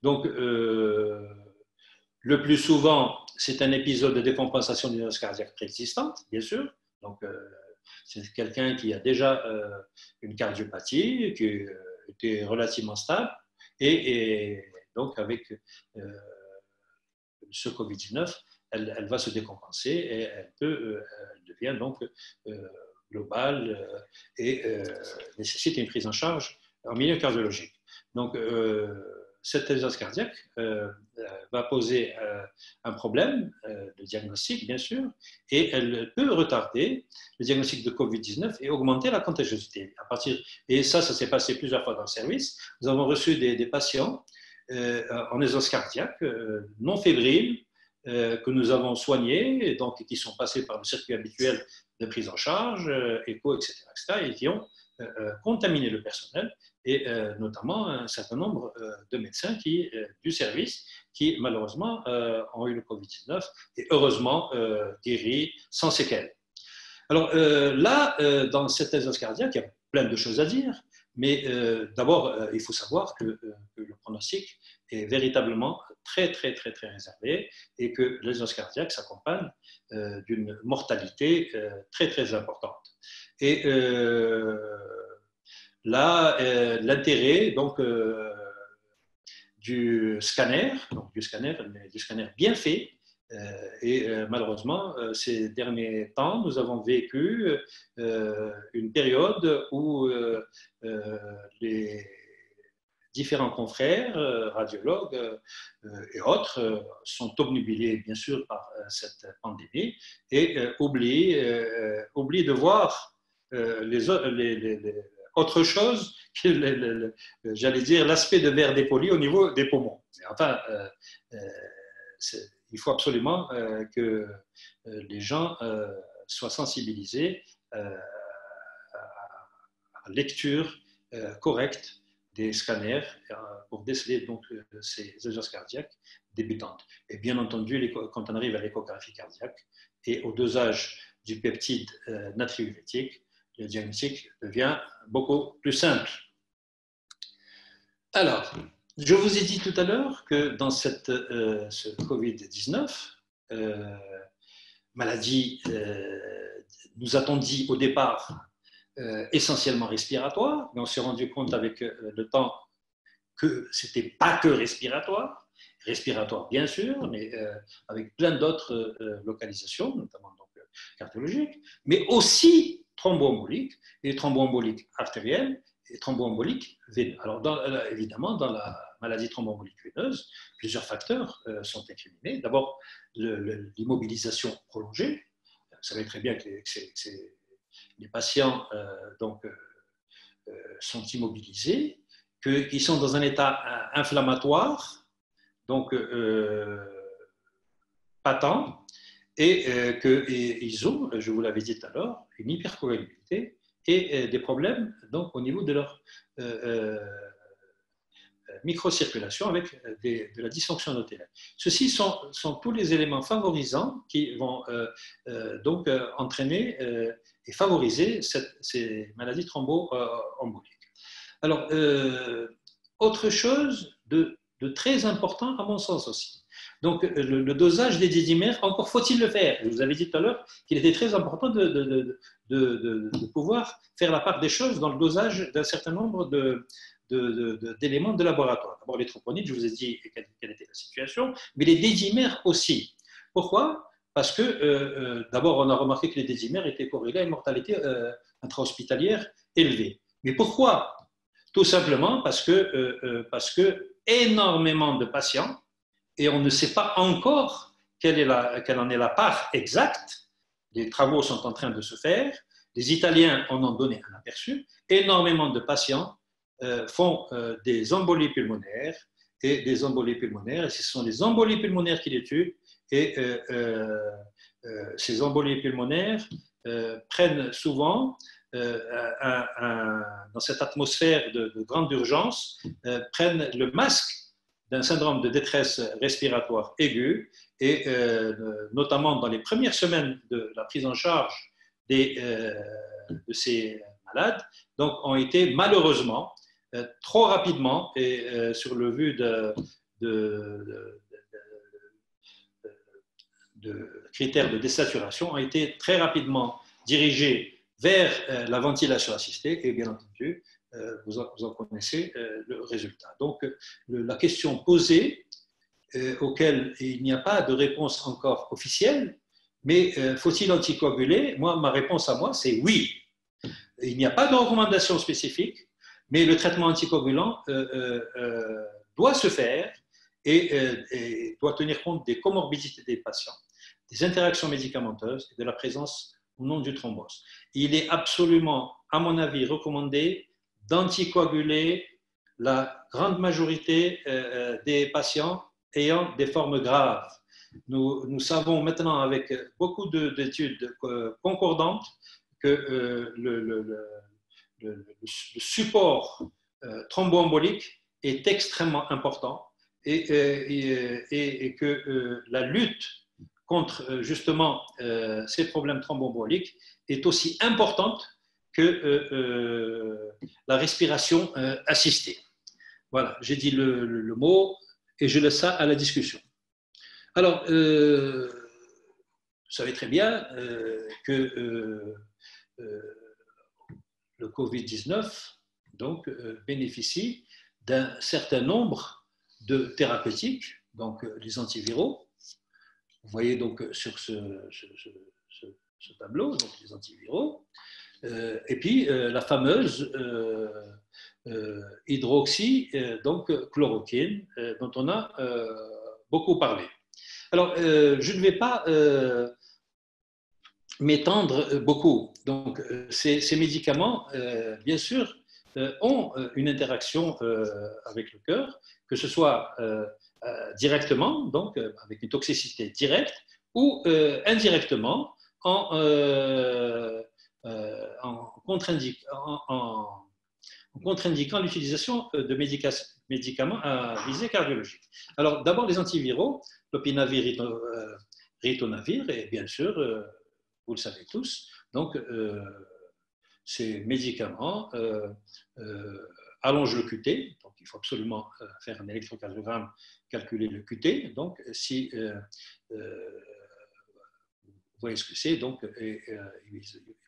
Donc, le plus souvent, c'est un épisode de décompensation d'une urgence cardiaque préexistante, bien sûr. Donc, c'est quelqu'un qui a déjà une cardiopathie, qui était relativement stable, et donc avec ce Covid-19, elle va se décompenser et elle devient donc globale et nécessite une prise en charge en milieu cardiologique. Donc, cette urgence cardiaque va poser un problème de diagnostic, bien sûr, et elle peut retarder le diagnostic de Covid-19 et augmenter la contagiosité. Et ça s'est passé plusieurs fois dans le service. Nous avons reçu des patients en urgence cardiaque non fébriles que nous avons soignés, et donc qui sont passés par le circuit habituel de prise en charge, écho, etc., et qui ont contaminé le personnel, et notamment un certain nombre de médecins du service qui, malheureusement, ont eu le Covid-19 et heureusement guéris sans séquelles. Alors là, dans cette urgence cardiaque, il y a plein de choses à dire, mais d'abord, il faut savoir que le pronostic est véritablement très, très, très, très réservé et que l'urgence cardiaque s'accompagne d'une mortalité très, très importante. Et là, l'intérêt donc, du scanner bien fait, et malheureusement, ces derniers temps, nous avons vécu une période où les différents confrères, radiologues et autres sont obnubilés, bien sûr, par cette pandémie et oublient de voir autre chose que, j'allais dire, l'aspect de verre dépoli au niveau des poumons. Enfin, il faut absolument que les gens soient sensibilisés à la lecture correcte des scanners pour déceler donc ces urgences cardiaques débutantes. Et bien entendu, quand on arrive à l'échographie cardiaque et au dosage du peptide natriurétique, le diagnostic devient beaucoup plus simple. Alors, je vous ai dit tout à l'heure que dans ce Covid-19, maladie, nous a-t-on dit au départ, essentiellement respiratoire, mais on s'est rendu compte avec le temps que ce n'était pas que respiratoire, bien sûr, mais avec plein d'autres localisations, notamment donc, cardiologiques, mais aussi thromboemboliques, et thromboemboliques artérielles, et thromboemboliques veineux. Alors, évidemment, dans la maladie thromboembolique veineuse, plusieurs facteurs sont incriminés. D'abord, l'immobilisation prolongée. Vous savez très bien que les patients sont immobilisés, qu'ils sont dans un état inflammatoire, donc patent, et qu'ils ont, je vous l'avais dit tout à l'heure, une hypercoagulabilité et des problèmes donc, au niveau de leur microcirculation avec de la dysfonction endothéliale. Ceci sont tous les éléments favorisants qui vont donc entraîner et favoriser ces maladies thromboemboliques. Alors, autre chose de très important à mon sens aussi. Donc, le dosage des dédimères, encore faut-il le faire. Je vous avais dit tout à l'heure qu'il était très important de pouvoir faire la part des choses dans le dosage d'un certain nombre d'éléments de laboratoire. D'abord, les troponines, je vous ai dit quelle était la situation, mais les dédimères aussi. Pourquoi ? Parce que, d'abord, on a remarqué que les dédimères étaient corrélés à une mortalité intra-hospitalière élevée. Mais pourquoi ? Tout simplement parce que énormément de patients, et on ne sait pas encore quelle en est la part exacte, les travaux sont en train de se faire, les Italiens en ont donné un aperçu, énormément de patients font des embolies pulmonaires, et ce sont les embolies pulmonaires qui les tuent, et ces embolies pulmonaires prennent souvent, dans cette atmosphère de grande urgence, prennent le masque d'un syndrome de détresse respiratoire aiguë, et notamment dans les premières semaines de la prise en charge de ces malades, donc ont été malheureusement trop rapidement, et sur le vu de critères de désaturation, ont été très rapidement dirigés vers la ventilation assistée, et bien entendu, vous en connaissez le résultat. Donc, la question posée, auquel il n'y a pas de réponse encore officielle, mais faut-il anticoaguler ? Ma réponse à moi, c'est oui. Il n'y a pas de recommandation spécifique, mais le traitement anticoagulant doit se faire et doit tenir compte des comorbidités des patients, des interactions médicamenteuses et de la présence ou non du thrombose. Il est absolument, à mon avis, recommandé d'anticoaguler la grande majorité des patients ayant des formes graves. Nous savons maintenant, avec beaucoup d'études concordantes, que le support thromboembolique est extrêmement important, et que la lutte contre justement ces problèmes thromboemboliques est aussi importante que la respiration assistée. Voilà, j'ai dit le mot et je laisse ça à la discussion. Alors, vous savez très bien que le Covid-19 donc, bénéficie d'un certain nombre de thérapeutiques, donc les antiviraux. Vous voyez donc sur ce tableau, donc les antiviraux, et puis la fameuse hydroxychloroquine dont on a beaucoup parlé. Alors, je ne vais pas m'étendre beaucoup. Donc, ces médicaments, bien sûr, ont une interaction avec le cœur, que ce soit directement, donc avec une toxicité directe, ou indirectement en contre-indiquant l'utilisation de médicaments à visée cardiologique. Alors, d'abord, les antiviraux, lopinavir, ritonavir, et bien sûr, vous le savez tous, donc ces médicaments allongent le QT, donc il faut absolument faire un électrocardiogramme, calculer le QT. Donc, si vous voyez ce que c'est, donc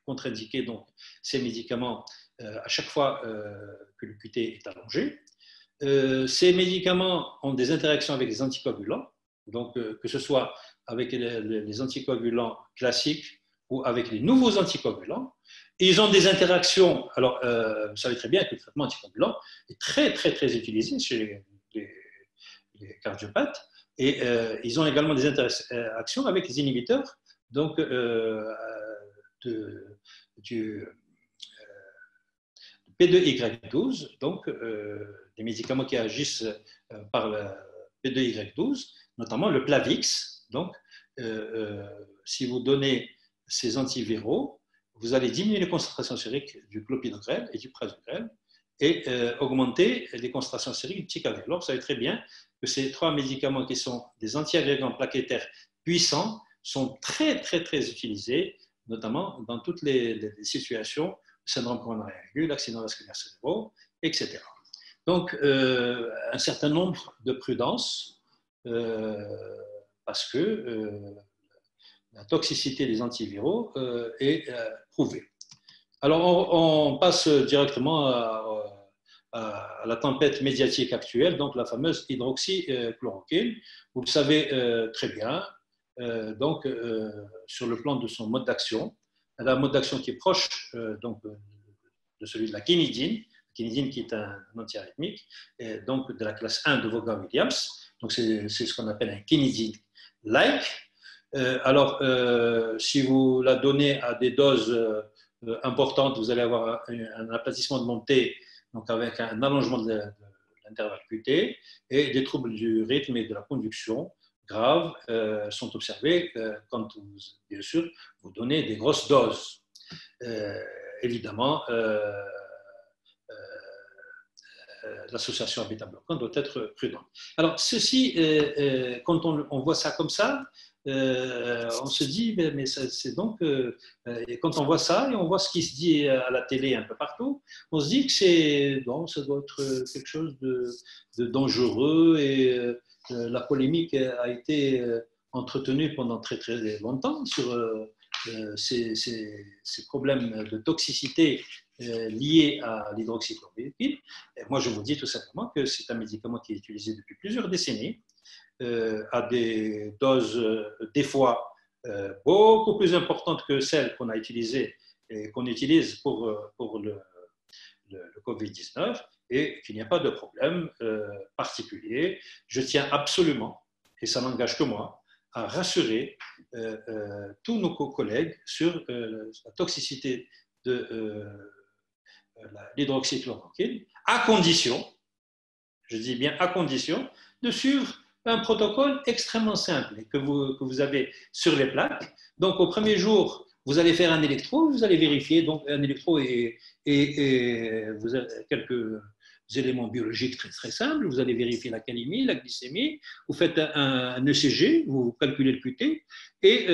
contre-indiquer donc ces médicaments à chaque fois que le QT est allongé. Ces médicaments ont des interactions avec les anticoagulants, donc que ce soit avec les anticoagulants classiques ou avec les nouveaux anticoagulants. Ils ont des interactions. Alors, vous savez très bien que le traitement anticoagulant est très, très, très utilisé chez les cardiopathes. Et ils ont également des interactions avec les inhibiteurs donc, du P2Y12, donc des médicaments qui agissent par le P2Y12, notamment le Plavix. Donc, si vous donnez ces antiviraux, vous allez diminuer les concentrations sériques du clopidogrel et du prasugrel et augmenter les concentrations sériques du ticagrelor. Alors, vous savez très bien que ces trois médicaments qui sont des antiagrégants plaquettaires puissants sont très, très, très utilisés, notamment dans toutes les situations, syndrome coronarien aigu, l'accident vasculaire cérébraux, etc. Donc, un certain nombre de prudences, parce que la toxicité des antiviraux est prouvée. Alors, on passe directement à la tempête médiatique actuelle, donc la fameuse hydroxychloroquine. Vous le savez très bien, donc, sur le plan de son mode d'action. Elle a un mode d'action qui est proche donc, de celui de la quinidine qui est un antiarythmique, et donc de la classe 1 de Vaughan-Williams. Donc, c'est ce qu'on appelle un quinidine-like. Alors, si vous la donnez à des doses importantes, vous allez avoir un aplatissement de montée, donc avec un allongement de l'intervalle QT, et des troubles du rythme et de la conduction graves sont observés quand vous, bien sûr, vous donnez des grosses doses. Évidemment, l'association à bêta-bloquant doit être prudente. Alors, ceci, quand on voit ça comme ça, on se dit, mais c'est donc, quand on voit ça et on voit ce qui se dit à la télé un peu partout, on se dit que ça doit être quelque chose de dangereux et la polémique a été entretenue pendant très très longtemps sur ces problèmes de toxicité liés à l'hydroxychloroquine. Moi, je vous dis tout simplement que c'est un médicament qui est utilisé depuis plusieurs décennies, à des doses, des fois, beaucoup plus importantes que celles qu'on a utilisées et qu'on utilise pour le Covid-19, et qu'il n'y a pas de problème particulier. Je tiens absolument, et ça n'engage que moi, à rassurer tous nos collègues sur la toxicité de l'hydroxychloroquine, à condition, je dis bien à condition, de suivre un protocole extrêmement simple que vous avez sur les plaques. Donc, au premier jour, vous allez faire un électro, vous allez vérifier, donc un électro et vous avez quelques éléments biologiques très, très simples, vous allez vérifier la calémie, la glycémie, vous faites un ECG, vous calculez le QT, et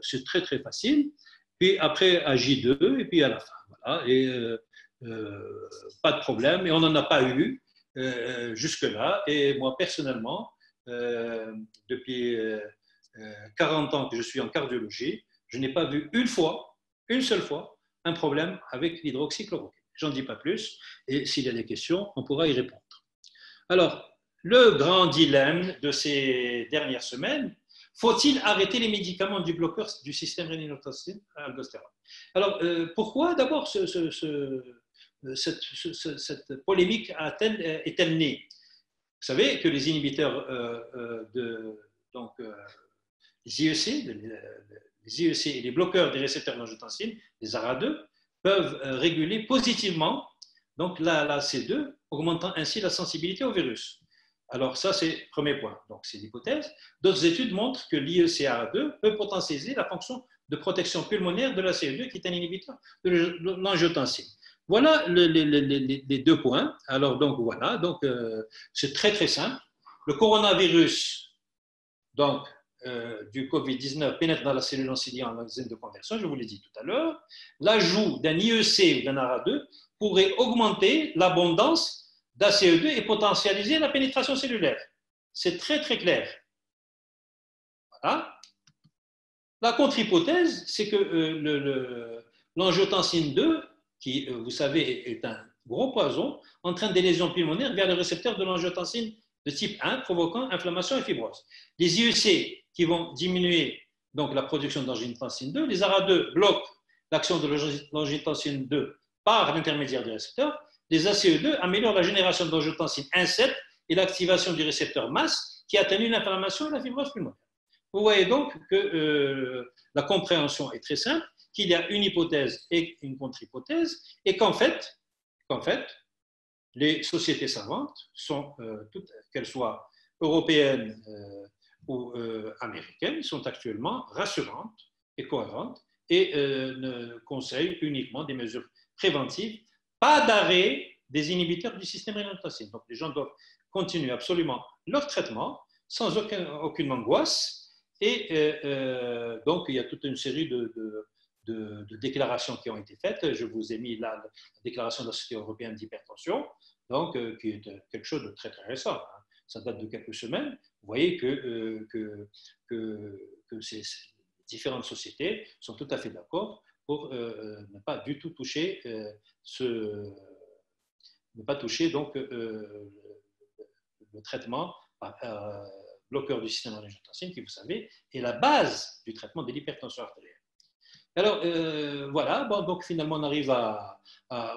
c'est très, très facile. Puis après, à J2, et puis à la fin. Voilà, et pas de problème, et on n'en a pas eu jusque-là. Et moi, personnellement, depuis 40 ans que je suis en cardiologie, je n'ai pas vu une seule fois, un problème avec l'hydroxychloroquine. J'en dis pas plus, et s'il y a des questions, on pourra y répondre. Alors, le grand dilemme de ces dernières semaines, faut-il arrêter les médicaments du bloqueur du système rénine-aldostérone? Alors, pourquoi d'abord cette polémique est-elle née? Vous savez que les inhibiteurs les IEC, les IEC et les bloqueurs des récepteurs d'angiotensine, les ARA2, peuvent réguler positivement donc la C2, augmentant ainsi la sensibilité au virus. Alors ça, c'est le premier point. Donc c'est l'hypothèse. D'autres études montrent que l'IEC-ARA2 peut potentialiser la fonction de protection pulmonaire de la CE2, qui est un inhibiteur de l'angiotensine. Voilà les deux points. Alors donc voilà, donc c'est très très simple. Le coronavirus, donc du Covid-19 pénètre dans la cellule ensidiée en enzyme de conversion, je vous l'ai dit tout à l'heure, l'ajout d'un IEC ou d'un ARA2 pourrait augmenter l'abondance d'ACE2 et potentialiser la pénétration cellulaire. C'est très très clair. Voilà. La contre-hypothèse, c'est que l'angiotensine 2, qui, vous savez, est un gros poison, entraîne des lésions pulmonaires vers le récepteur de l'angiotensine de type 1, provoquant inflammation et fibrose. Les IEC qui vont diminuer donc, la production d'angiotensine 2, les ARA2 bloquent l'action de l'angiotensine 2 par l'intermédiaire du récepteur, les ACE2 améliorent la génération d'angiotensine 1,7 et l'activation du récepteur MAS qui atténue l'inflammation et la fibrose pulmonaire. Vous voyez donc que la compréhension est très simple, qu'il y a une hypothèse et une contre-hypothèse, et qu'en fait, les sociétés savantes, sont, toutes, qu'elles soient européennes ou américaines, sont actuellement rassurantes et cohérentes et ne conseillent uniquement des mesures préventives, pas d'arrêt des inhibiteurs du système rénine-angiotensine. Donc les gens doivent continuer absolument leur traitement sans aucune angoisse. Et donc, il y a toute une série de déclarations qui ont été faites. Je vous ai mis là la déclaration de la Société européenne d'hypertension, donc, qui est quelque chose de très, très récent. Hein. Ça date de quelques semaines. Vous voyez que ces différentes sociétés sont tout à fait d'accord pour ne pas du tout toucher donc, le traitement bloqueur du système d'angiotensine, qui, vous savez, est la base du traitement de l'hypertension artérielle. Alors, voilà, bon, donc finalement, on arrive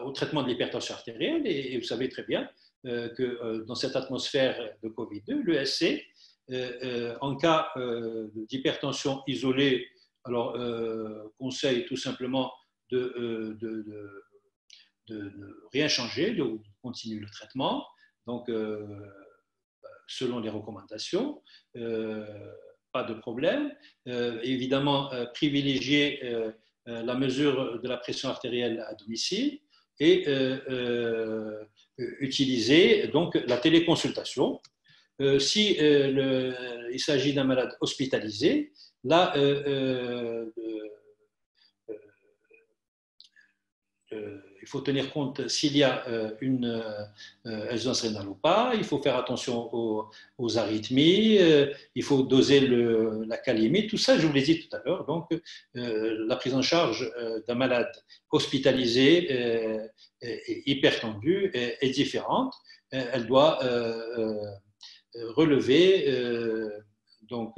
au traitement de l'hypertension artérielle, et vous savez très bien que dans cette atmosphère de Covid-2, l'ESC, en cas d'hypertension isolée, alors conseille tout simplement de rien changer, de continuer le traitement. Donc, selon les recommandations, pas de problème. Évidemment, privilégier la mesure de la pression artérielle à domicile et utiliser donc la téléconsultation. Si il s'agit d'un malade hospitalisé, là, il faut tenir compte s'il y a une insuffisance rénale ou pas, il faut faire attention aux arythmies, il faut doser la kaliémie, tout ça, je vous l'ai dit tout à l'heure. Donc, la prise en charge d'un malade hospitalisé et hypertendu est différente. Elle doit relever, donc,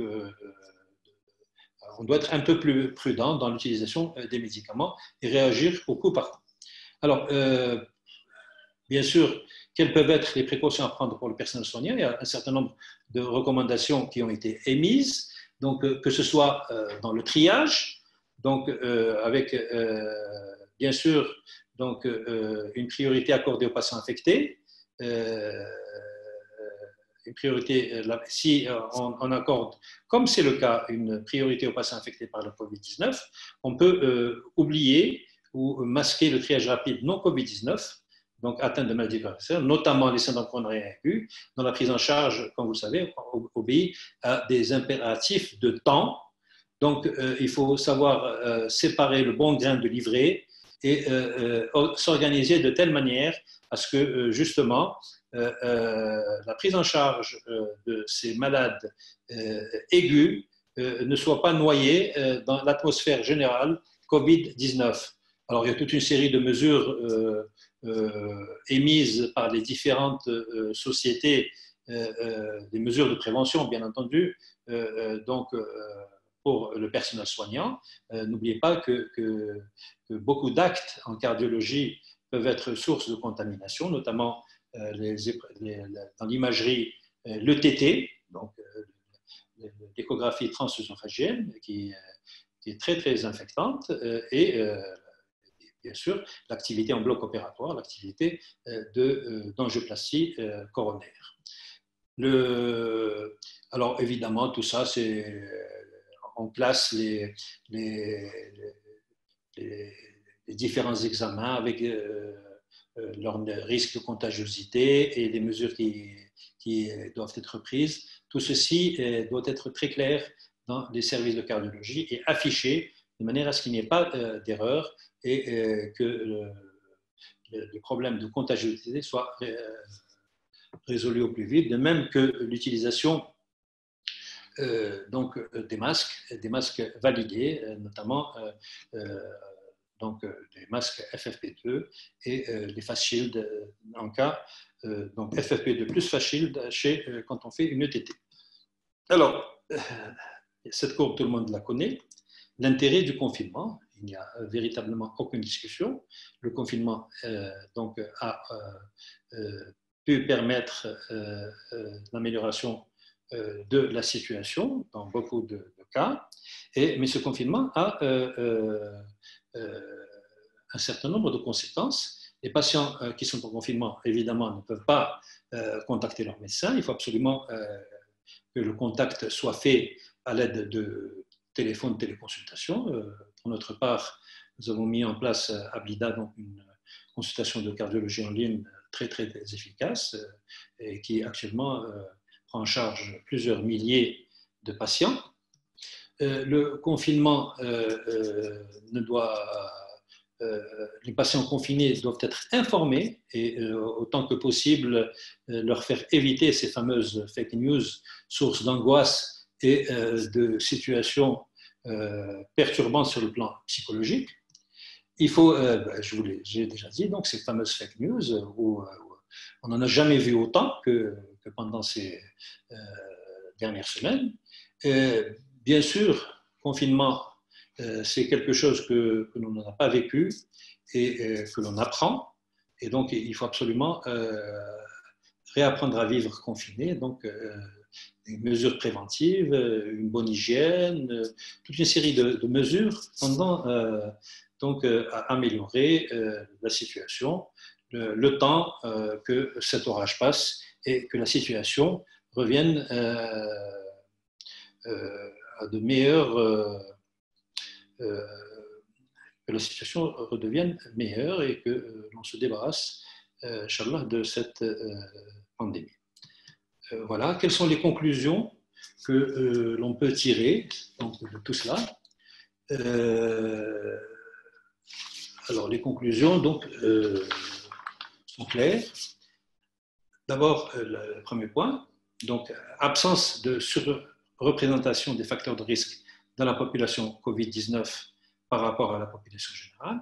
on doit être un peu plus prudent dans l'utilisation des médicaments et réagir au coup par coup. Alors, bien sûr, quelles peuvent être les précautions à prendre pour le personnel soignant? Il y a un certain nombre de recommandations qui ont été émises, donc que ce soit dans le triage, donc avec bien sûr donc, une priorité accordée aux patients infectés, une priorité, si on accorde, comme c'est le cas, une priorité aux patients infectés par le Covid-19, on peut oublier ou masquer le triage rapide non Covid-19, donc atteinte de maladies cardiovasculaires, notamment les syndromes coronariens aigus, dont la prise en charge, comme vous le savez, obéit à des impératifs de temps. Donc, il faut savoir séparer le bon grain de l'ivraie et s'organiser de telle manière à ce que, justement, la prise en charge de ces malades aigus ne soit pas noyée dans l'atmosphère générale Covid-19. Alors, il y a toute une série de mesures émises par les différentes sociétés, des mesures de prévention, bien entendu, donc pour le personnel soignant. N'oubliez pas que beaucoup d'actes en cardiologie peuvent être source de contamination, notamment dans l'imagerie, l'ETT, donc l'échographie transœsophagienne, qui est très, très infectante, et bien sûr, l'activité en bloc opératoire, l'activité d'angioplastie coronaire. Alors, évidemment, tout ça, on place les différents examens avec leur risque de contagiosité et les mesures qui doivent être prises. Tout ceci doit être très clair dans les services de cardiologie et affichée de manière à ce qu'il n'y ait pas d'erreur et que le problème de contagiosité soit résolu au plus vite, de même que l'utilisation des masques validés, notamment donc, des masques FFP2 et les face shields en cas, donc FFP2 plus face shield quand on fait une ETT. Alors, cette courbe, tout le monde la connaît. L'intérêt du confinement, il n'y a véritablement aucune discussion. Le confinement donc, a pu permettre l'amélioration de la situation dans beaucoup de cas, mais ce confinement a un certain nombre de conséquences. Les patients qui sont en confinement, évidemment, ne peuvent pas contacter leur médecin. Il faut absolument que le contact soit fait à l'aide de téléphone, téléconsultation. Pour notre part, nous avons mis en place à Blida donc une consultation de cardiologie en ligne très, très efficace et qui actuellement prend en charge plusieurs milliers de patients. Le confinement les patients confinés doivent être informés et autant que possible leur faire éviter ces fameuses fake news, sources d'angoisse et de situations perturbantes sur le plan psychologique. Il faut, j'ai déjà dit, donc ces fameuses fake news où on n'en a jamais vu autant que pendant ces dernières semaines. Bien sûr, confinement, c'est quelque chose que l'on n'a pas vécu et que l'on apprend. Et donc, il faut absolument réapprendre à vivre confiné. Donc, des mesures préventives, une bonne hygiène, toute une série de mesures tendant donc, à améliorer la situation, le temps que cet orage passe et que la situation revienne à de meilleures... que la situation redevienne meilleure et que l'on se débarrasse, Inch'Allah, de cette pandémie. Voilà, quelles sont les conclusions que l'on peut tirer donc, de tout cela. Alors, les conclusions donc, sont claires. D'abord, le premier point, donc absence de surreprésentation des facteurs de risque dans la population Covid-19 par rapport à la population générale,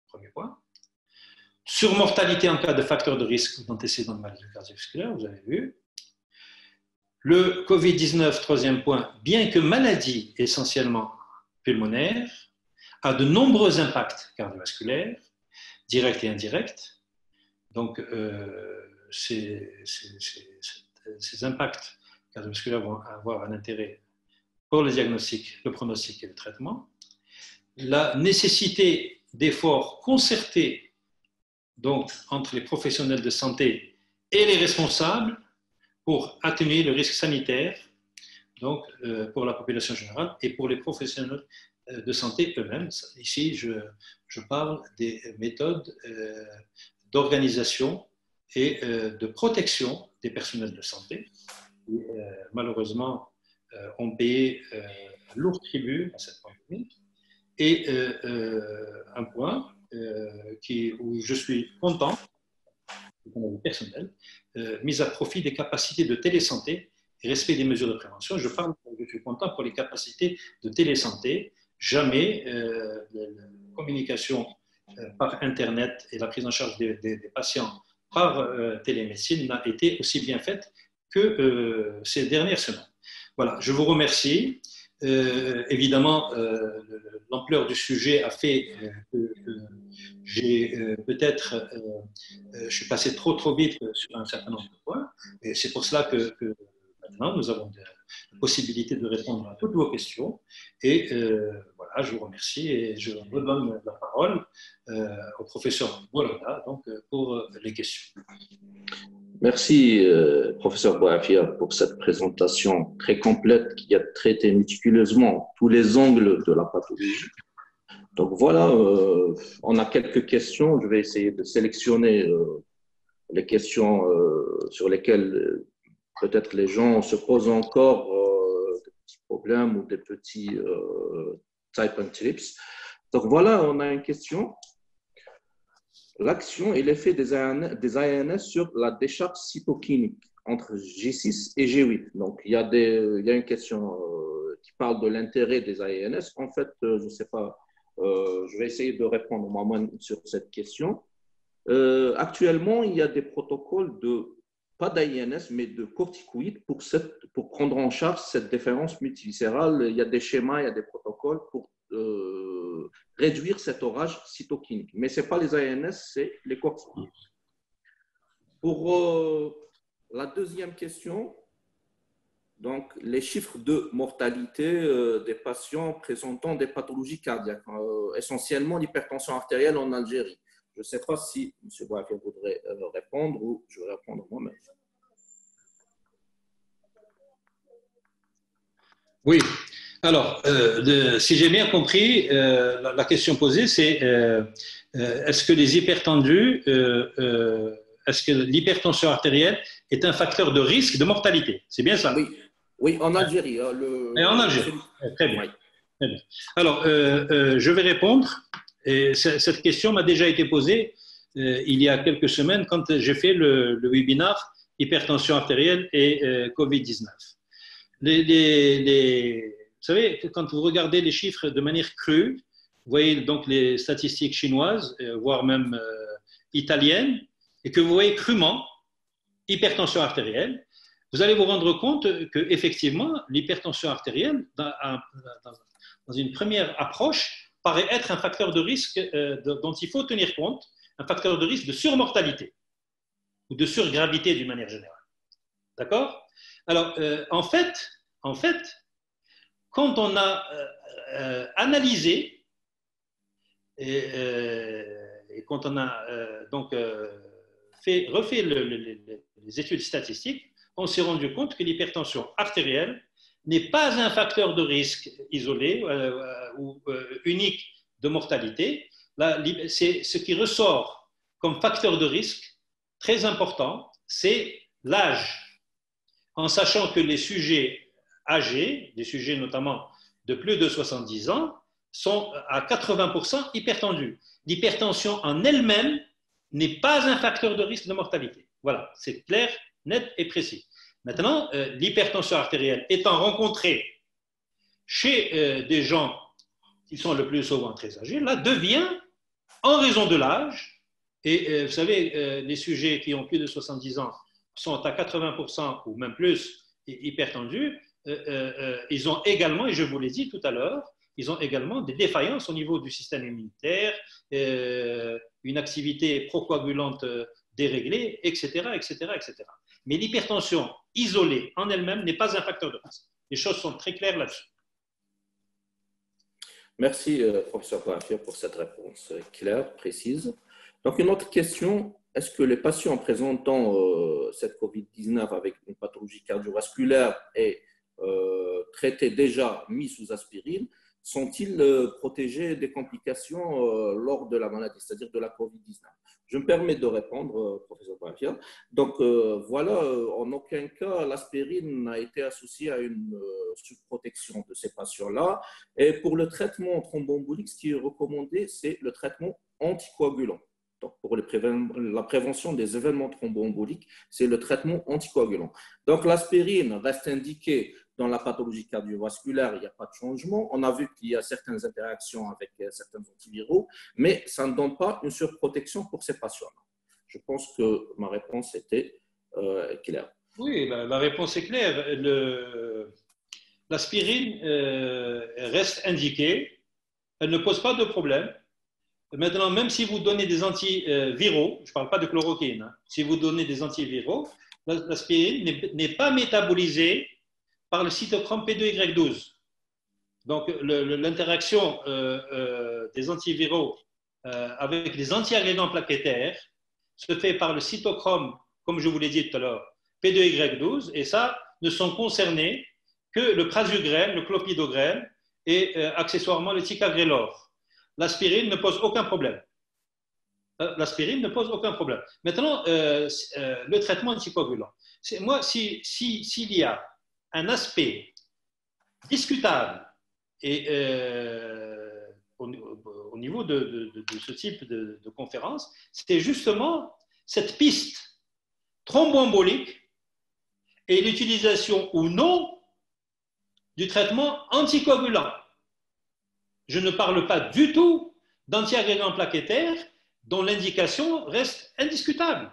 premier point. Surmortalité en cas de facteurs de risque d'antécédents de maladie cardiovasculaire, vous avez vu. Le Covid-19, troisième point, bien que maladie essentiellement pulmonaire, a de nombreux impacts cardiovasculaires, directs et indirects. Donc, ces impacts cardiovasculaires vont avoir un intérêt pour le diagnostic, le pronostic et le traitement. La nécessité d'efforts concertés donc, entre les professionnels de santé et les responsables pour atténuer le risque sanitaire donc, pour la population générale et pour les professionnels de santé eux-mêmes. Ici, je parle des méthodes d'organisation et de protection des personnels de santé qui, malheureusement, ont payé un lourd tribut à cette pandémie. Et un point où je suis content, personnel, mise à profit des capacités de télésanté et respect des mesures de prévention. Je suis content pour les capacités de télésanté. Jamais la communication par Internet et la prise en charge des patients par télémédecine n'a été aussi bien faite que ces dernières semaines. Voilà, je vous remercie. Évidemment, l'ampleur du sujet a fait que j'ai peut-être, je suis passé trop vite sur un certain nombre de points, et c'est pour cela que maintenant nous avons la possibilité de répondre à toutes vos questions. Et voilà, je vous remercie et je redonne la parole au professeur Bolanda donc, pour les questions. Merci, professeur Bouafia, pour cette présentation très complète qui a traité méticuleusement tous les angles de la pathologie. Donc voilà, on a quelques questions. Je vais essayer de sélectionner les questions sur lesquelles peut-être les gens se posent encore problèmes ou des petits type and trips. Donc voilà, on a une question. L'action et l'effet des ANS sur la décharge cytokinique entre G6 et G8. Donc il y a une question qui parle de l'intérêt des ANS. En fait, je ne sais pas, je vais essayer de répondre moi-même sur cette question. Actuellement, il y a des protocoles pas d'ANS, mais de corticoïdes pour prendre en charge cette déférence multiviscérale. Il y a des schémas, il y a des protocoles pour réduire cet orage cytokinique. Mais ce n'est pas les ANS, c'est les corticoïdes. Pour la deuxième question, donc les chiffres de mortalité des patients présentant des pathologies cardiaques, essentiellement l'hypertension artérielle en Algérie. Je ne sais pas si M. Bouafia voudrait répondre ou je vais répondre moi-même. Oui. Alors, si j'ai bien compris, la question posée, c'est est-ce que les hypertendus, est-ce que l'hypertension artérielle est un facteur de risque de mortalité? C'est bien ça? Oui, oui, en Algérie. Et en Algérie. Très bien. Très bien. Alors, je vais répondre. Et cette question m'a déjà été posée il y a quelques semaines quand j'ai fait le webinaire hypertension artérielle et Covid-19. Vous savez, quand vous regardez les chiffres de manière crue, vous voyez donc les statistiques chinoises, voire même italiennes, et que vous voyez crûment hypertension artérielle, vous allez vous rendre compte qu'effectivement, l'hypertension artérielle, dans une première approche, paraît être un facteur de risque dont il faut tenir compte, un facteur de risque de surmortalité ou de surgravité d'une manière générale. D'accord? Alors, en fait, quand on a analysé et quand on a refait les études statistiques, on s'est rendu compte que l'hypertension artérielle n'est pas un facteur de risque isolé ou unique de mortalité. C'est ce qui ressort comme facteur de risque très important, c'est l'âge. En sachant que les sujets âgés, des sujets notamment de plus de 70 ans, sont à 80% hypertendus. L'hypertension en elle-même n'est pas un facteur de risque de mortalité. Voilà, c'est clair, net et précis. Maintenant, l'hypertension artérielle étant rencontrée chez des gens qui sont le plus souvent très âgés, là, devient, en raison de l'âge, et vous savez, les sujets qui ont plus de 70 ans sont à 80% ou même plus hypertendus, ils ont également, et je vous l'ai dit tout à l'heure, ils ont également des défaillances au niveau du système immunitaire, une activité procoagulante déréglée, etc., etc., etc. Mais l'hypertension isolée en elle-même n'est pas un facteur de risque. Les choses sont très claires là-dessus. Merci, professeur Bouafia, pour cette réponse claire, précise. Donc, une autre question. Est-ce que les patients présentant cette COVID-19 avec une pathologie cardiovasculaire et traités déjà mis sous aspirine, sont-ils protégés des complications lors de la maladie, c'est-à-dire de la COVID-19? Je me permets de répondre, professeur Bouafia. Donc, voilà, en aucun cas, l'aspirine n'a été associée à une surprotection de ces patients-là. Et pour le traitement thromboembolique, ce qui est recommandé, c'est le traitement anticoagulant. Donc, pour la prévention des événements thromboemboliques, c'est le traitement anticoagulant. Donc, l'aspirine reste indiquée dans la pathologie cardiovasculaire, il n'y a pas de changement. On a vu qu'il y a certaines interactions avec certains antiviraux, mais ça ne donne pas une surprotection pour ces patients-là. Je pense que ma réponse était claire. Oui, la réponse est claire. L'aspirine reste indiquée, elle ne pose pas de problème. Maintenant, même si vous donnez des antiviraux, je ne parle pas de chloroquine, hein, si vous donnez des antiviraux, l'aspirine n'est pas métabolisée par le cytochrome P2Y12. Donc, l'interaction des antiviraux avec les antiagrégants plaquettaires se fait par le cytochrome, comme je vous l'ai dit tout à l'heure, P2Y12, et ça ne sont concernés que le prasugrel, le clopidogrel et accessoirement le ticagrelor. L'aspirine ne pose aucun problème. L'aspirine ne pose aucun problème. Maintenant, le traitement anticoagulant. Moi, s'il y a un aspect discutable et au niveau de ce type de conférence, c'était justement cette piste thromboembolique et l'utilisation ou non du traitement anticoagulant. Je ne parle pas du tout d'antiagrégants plaquettaires dont l'indication reste indiscutable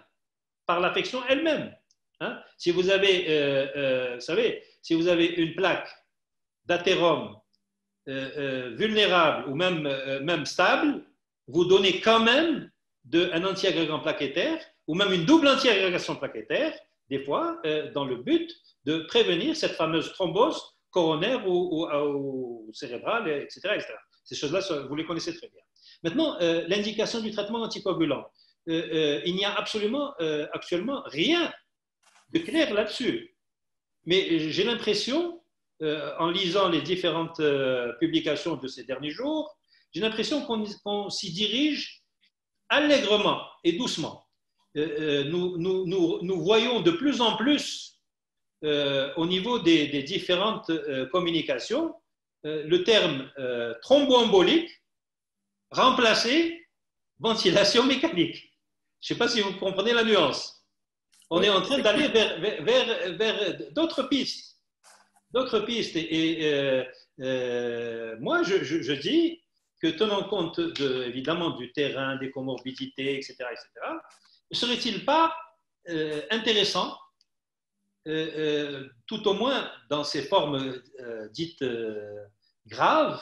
par l'affection elle-même. Hein? Si vous avez, vous savez, si vous avez une plaque d'athérome vulnérable ou même stable, vous donnez quand même un antiagrégant plaquettaire ou même une double antiagrégation plaquettaire, des fois, dans le but de prévenir cette fameuse thrombose coronaire ou cérébrale, etc., etc. Ces choses-là, vous les connaissez très bien. Maintenant, l'indication du traitement anticoagulant. Il n'y a absolument actuellement rien de clair là-dessus. Mais j'ai l'impression, en lisant les différentes publications de ces derniers jours, j'ai l'impression qu'on s'y dirige allègrement et doucement. Nous voyons de plus en plus, au niveau des différentes communications, le terme thromboembolique remplacer ventilation mécanique. Je ne sais pas si vous comprenez la nuance. On est en train d'aller vers d'autres pistes. D'autres pistes. Et moi, je dis que tenant compte évidemment du terrain, des comorbidités, etc., ne serait-il pas intéressant, tout au moins dans ces formes dites graves,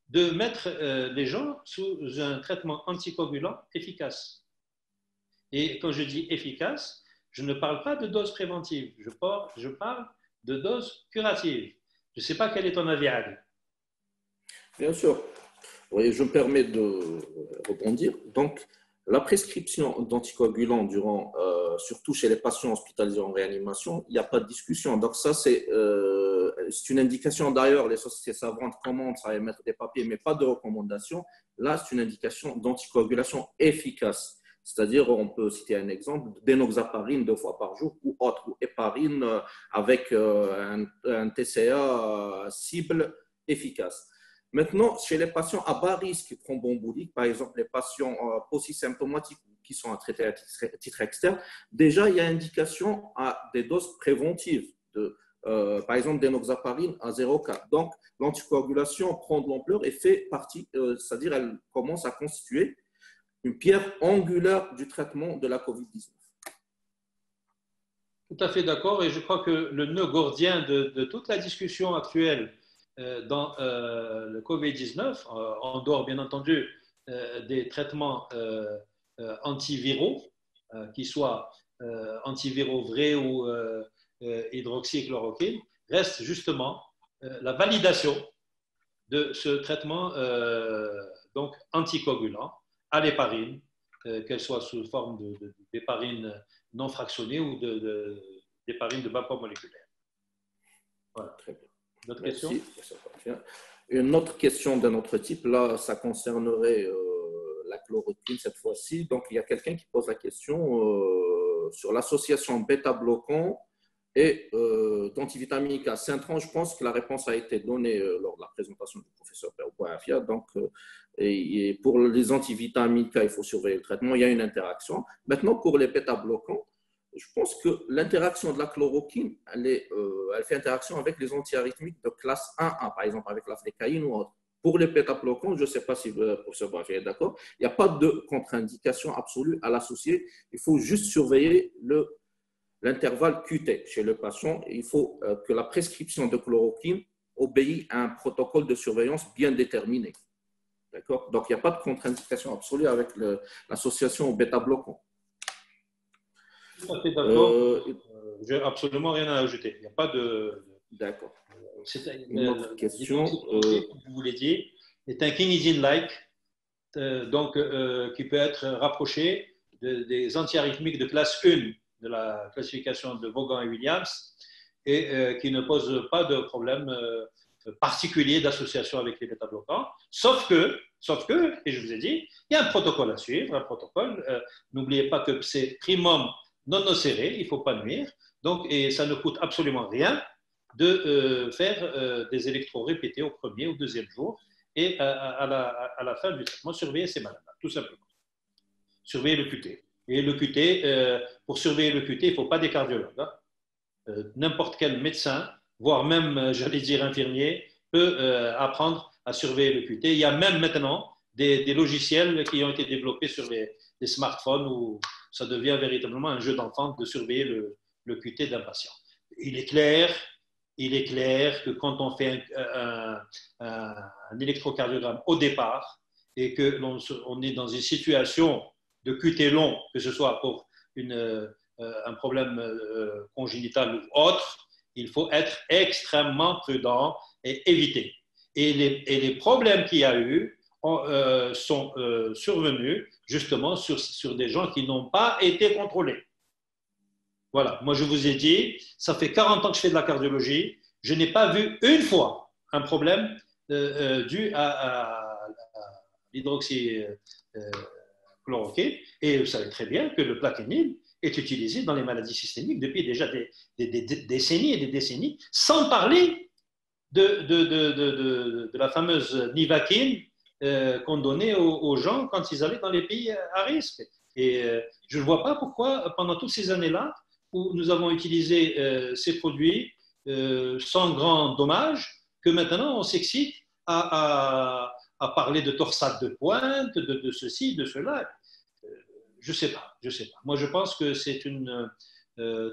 de mettre les gens sous un traitement anticoagulant efficace. Et quand je dis efficace, je ne parle pas de dose préventive, je parle de dose curative. Je ne sais pas quel est ton avis, Ali. Bien sûr. Oui, je me permets de rebondir. Donc, la prescription d'anticoagulants surtout chez les patients hospitalisés en réanimation, il n'y a pas de discussion. Donc ça, c'est une indication. D'ailleurs, les sociétés savantes commencent à émettre des papiers, mais pas de recommandation. Là, c'est une indication d'anticoagulation efficace. C'est-à-dire, on peut citer un exemple, d'enoxaparine 2 fois par jour ou autre, ou héparine avec un TCA cible efficace. Maintenant, chez les patients à bas risque thromboembolique, par exemple les patients polysymptomatiques qui sont à traiter à titre externe, déjà il y a indication à des doses préventives, par exemple d'enoxaparine à 0,4. Donc l'anticoagulation prend de l'ampleur et fait partie, c'est-à-dire elle commence à constituer une pierre angulaire du traitement de la COVID-19. Tout à fait d'accord, et je crois que le nœud gordien de toute la discussion actuelle dans le COVID-19, en dehors bien entendu des traitements antiviraux, qui soient antiviraux vrais ou hydroxychloroquine, reste justement la validation de ce traitement donc anticoagulant à l'héparine, qu'elle soit sous forme d'héparine non fractionnée ou d'héparine de vapeur moléculaire. Voilà. Très bien. D'autres questions? Une autre question d'un autre type, là, ça concernerait la chloroquine cette fois-ci. Donc, il y a quelqu'un qui pose la question sur l'association bêta-bloquant et d'antivitaminique à Saint-Tran. Je pense que la réponse a été donnée lors de la présentation du professeur Bouafia. Donc, et pour les antivitaminiques, il faut surveiller le traitement. Il y a une interaction. Maintenant, pour les bêta-bloquants, je pense que l'interaction de la chloroquine, elle fait interaction avec les antiarythmiques de classe 1A, par exemple avec la flécaïne ou autre. Pour les bêta-bloquants, je ne sais pas si le professeur Bouafia est d'accord, il n'y a pas de contre-indication absolue à l'associer. Il faut juste surveiller l'intervalle QT chez le patient. Il faut que la prescription de chloroquine obéisse à un protocole de surveillance bien déterminé. D'accord? Donc, il n'y a pas de contre-indication absolue avec l'association bêta-bloquant. Tout à fait d'accord. Je n'ai absolument rien à ajouter. Il n'y a pas de. D'accord. Une autre question. Comme je vous l'ai dit, est un kinésienne-like, donc qui peut être rapproché des antiarythmiques de classe 1 de la classification de Vaughan et Williams et qui ne pose pas de problème particulier d'association avec les bêta-bloquants, sauf que, et je vous ai dit, il y a un protocole à suivre, un protocole. N'oubliez pas que c'est primum non nocere, il ne faut pas nuire, donc, et ça ne coûte absolument rien de faire des électros répétés au premier ou deuxième jour et à la fin du traitement, surveiller ces malades-là, tout simplement. Surveiller le QT. Et le QT, pour surveiller le QT, il ne faut pas des cardiologues. Hein. N'importe quel médecin, voire même, j'allais dire infirmier, peut apprendre à surveiller le QT. Il y a même maintenant des logiciels qui ont été développés sur les smartphones où ça devient véritablement un jeu d'enfant de surveiller le QT d'un patient. Il est clair que quand on fait un électrocardiogramme au départ et que l'on est dans une situation de QT long, que ce soit pour un problème congénital ou autre, il faut être extrêmement prudent et éviter. Et les problèmes qu'il y a eu sont survenus justement sur des gens qui n'ont pas été contrôlés. Voilà, moi je vous ai dit, ça fait 40 ans que je fais de la cardiologie, je n'ai pas vu une fois un problème dû à l'hydroxychloroquine. Et vous savez très bien que le plaquenil est utilisé dans les maladies systémiques depuis déjà des décennies et des décennies, sans parler de la fameuse Nivaquine qu'on donnait aux gens quand ils allaient dans les pays à risque. Et je ne vois pas pourquoi, pendant toutes ces années-là, où nous avons utilisé ces produits sans grand dommage, que maintenant on s'excite à parler de torsade de pointe, de ceci, de cela. Je ne sais pas. Moi, je pense que c'est une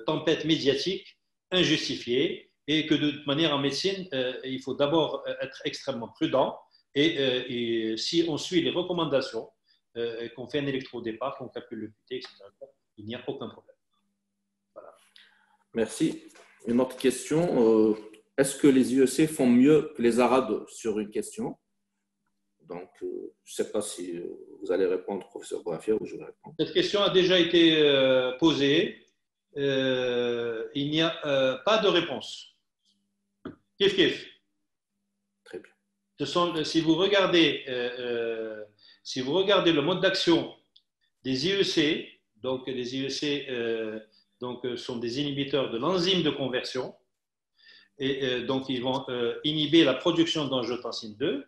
tempête médiatique injustifiée et que de toute manière, en médecine, il faut d'abord être extrêmement prudent et si on suit les recommandations, qu'on fait un électro-départ, qu'on calcule le QT, etc., il n'y a aucun problème. Voilà. Merci. Une autre question. Est-ce que les IEC font mieux que les ARAD sur une question? Donc, je ne sais pas si vous allez répondre, professeur Boafia, ou je vais répondre. Cette question a déjà été posée. Il n'y a pas de réponse. Kif, kif. Très bien. Si vous regardez le mode d'action des IEC, donc les IEC sont des inhibiteurs de l'enzyme de conversion, et donc ils vont inhiber la production d'angiotensine 2,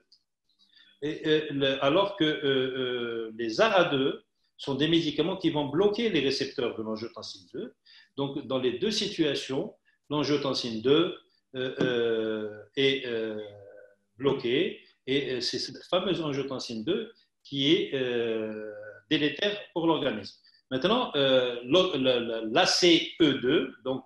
alors que les ARA2 sont des médicaments qui vont bloquer les récepteurs de l'angiotensine 2. Donc, dans les deux situations, l'angiotensine 2 est bloquée et c'est cette fameuse angiotensine 2 qui est délétère pour l'organisme. Maintenant, l'ACE2, donc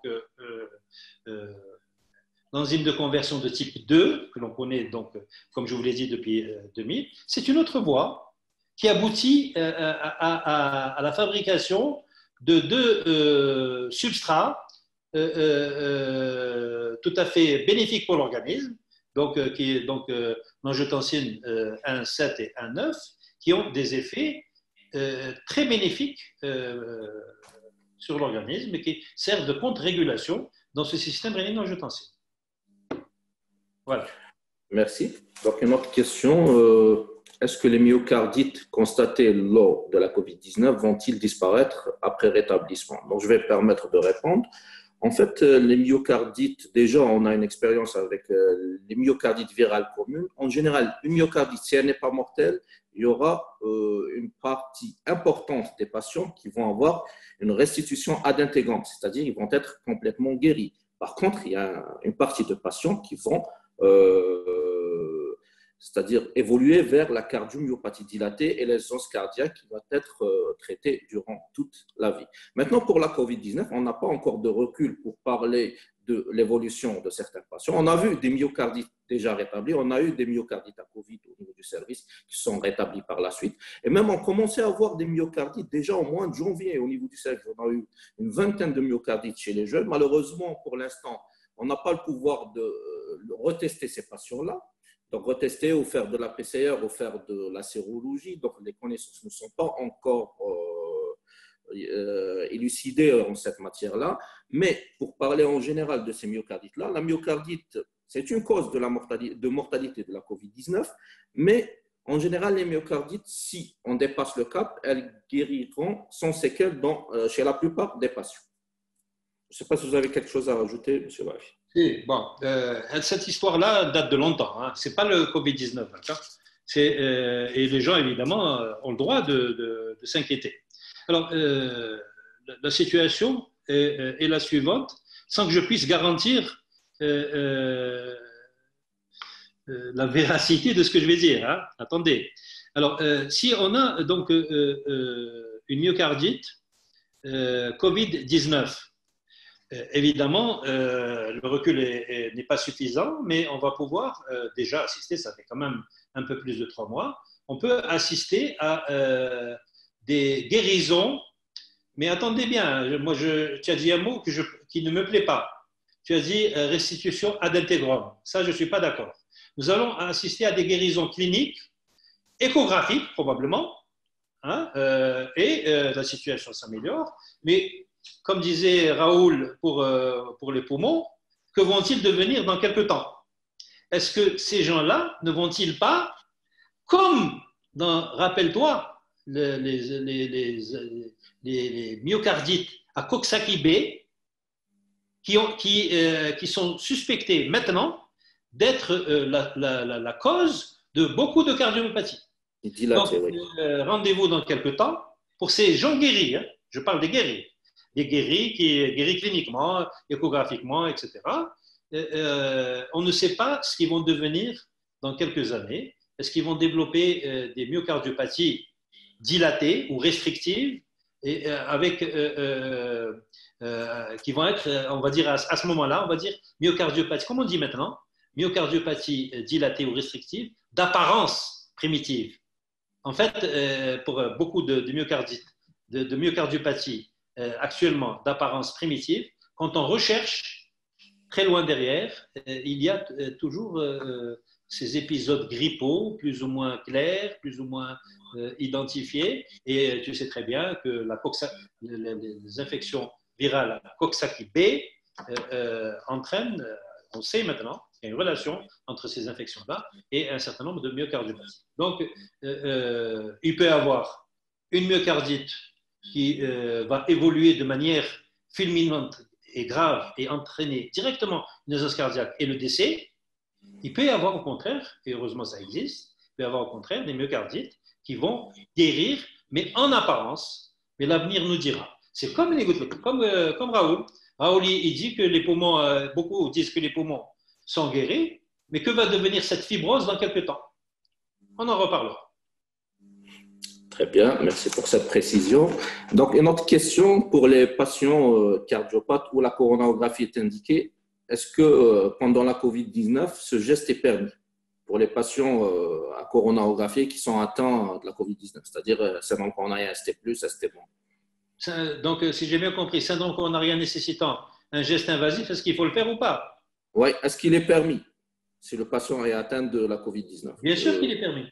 l'enzyme de conversion de type 2, que l'on connaît donc, comme je vous l'ai dit depuis 2000, c'est une autre voie qui aboutit à la fabrication de deux substrats tout à fait bénéfiques pour l'organisme, donc, qui est donc l'angiotensine 1,7 et 1,9, qui ont des effets très bénéfiques sur l'organisme et qui servent de contre-régulation dans ce système rénine-angiotensine. Voilà. Merci. Donc, une autre question. Est-ce que les myocardites constatés lors de la COVID-19 vont-ils disparaître après rétablissement? Donc, je vais permettre de répondre. En fait, les myocardites, déjà, on a une expérience avec les myocardites virales communes. En général, une myocardite, si elle n'est pas mortelle, il y aura une partie importante des patients qui vont avoir une restitution ad intégrante, c'est-à-dire ils vont être complètement guéris. Par contre, il y a une partie de patients qui vont c'est-à-dire évoluer vers la cardiomyopathie dilatée et les os cardiaques qui vont être traités durant toute la vie. Maintenant, pour la COVID-19, on n'a pas encore de recul pour parler de l'évolution de certains patients. On a vu des myocardites déjà rétablis, on a eu des myocardites à COVID au niveau du service qui sont rétablis par la suite. Et même on commençait à avoir des myocardites déjà au mois de janvier au niveau du service. On a eu une vingtaine de myocardites chez les jeunes. Malheureusement, pour l'instant, on n'a pas le pouvoir de retester ces patients-là. Donc, retester ou faire de la PCR ou faire de la sérologie. Donc, les connaissances ne sont pas encore élucidées en cette matière-là. Mais pour parler en général de ces myocardites-là, la myocardite, c'est une cause de mortalité de la COVID-19. Mais en général, les myocardites, si on dépasse le cap, elles guériront sans séquelles chez la plupart des patients. Je ne sais pas si vous avez quelque chose à rajouter, M. Bafi. Oui, bon, cette histoire-là date de longtemps. Hein. Ce n'est pas le Covid-19. D'accord. Et les gens, évidemment, ont le droit de s'inquiéter. Alors, la situation est la suivante, sans que je puisse garantir la véracité de ce que je vais dire. Hein. Attendez. Alors, si on a donc une myocardite Covid-19, évidemment, le recul n'est pas suffisant, mais on va pouvoir déjà assister, ça fait quand même un peu plus de 3 mois, on peut assister à des guérisons. Mais attendez bien, tu as dit un mot qui ne me plaît pas. Tu as dit restitution ad integrum. Ça, je ne suis pas d'accord. Nous allons assister à des guérisons cliniques, échographiques probablement, hein, et la situation s'améliore. Mais comme disait Raoul pour les poumons, que vont-ils devenir dans quelques temps? Est-ce que ces gens-là ne vont-ils pas, comme rappelle-toi, les myocardites à Coxsackie-B, qui sont suspectés maintenant d'être la cause de beaucoup de cardiomyopathies. Donc, rendez-vous dans quelques temps pour ces gens guéris. Hein, je parle des guéris qui guéris cliniquement, échographiquement, etc. On ne sait pas ce qu'ils vont devenir dans quelques années. Est-ce qu'ils vont développer des myocardiopathies dilatées ou restrictives et qui vont être, on va dire à ce moment-là, on va dire myocardiopathie, comme on dit maintenant, myocardiopathie dilatée ou restrictive d'apparence primitive. En fait, pour beaucoup de myocardiopathie actuellement d'apparence primitive, quand on recherche très loin derrière, il y a toujours ces épisodes grippaux plus ou moins clairs, plus ou moins identifiés. Et tu sais très bien que les infections virales à Coxsackie-B entraînent, on sait maintenant, il y a une relation entre ces infections-là et un certain nombre de myocardiopathies. Donc, il peut y avoir une myocardite qui va évoluer de manière fulminante et grave et entraîner directement une urgence cardiaque et le décès. Il peut y avoir au contraire, et heureusement ça existe, il peut y avoir au contraire des myocardites qui vont guérir, mais en apparence, mais l'avenir nous dira. C'est comme les gouttes, comme Raoul. Raoul, il dit que les poumons, beaucoup disent que les poumons sont guéris, mais que va devenir cette fibrose dans quelques temps? On en reparlera. Très bien, merci pour cette précision. Donc, une autre question pour les patients cardiopathes où la coronarographie est indiquée. Est-ce que pendant la COVID-19, ce geste est permis pour les patients à coronarographier qui sont atteints de la COVID-19, c'est-à-dire syndrome coronarien ST+, ST-. Donc, si j'ai bien compris, syndrome coronarien nécessitant un geste invasif, est-ce qu'il faut le faire ou pas? Oui, est-ce qu'il est permis si le patient est atteint de la COVID-19? Bien sûr qu'il est permis.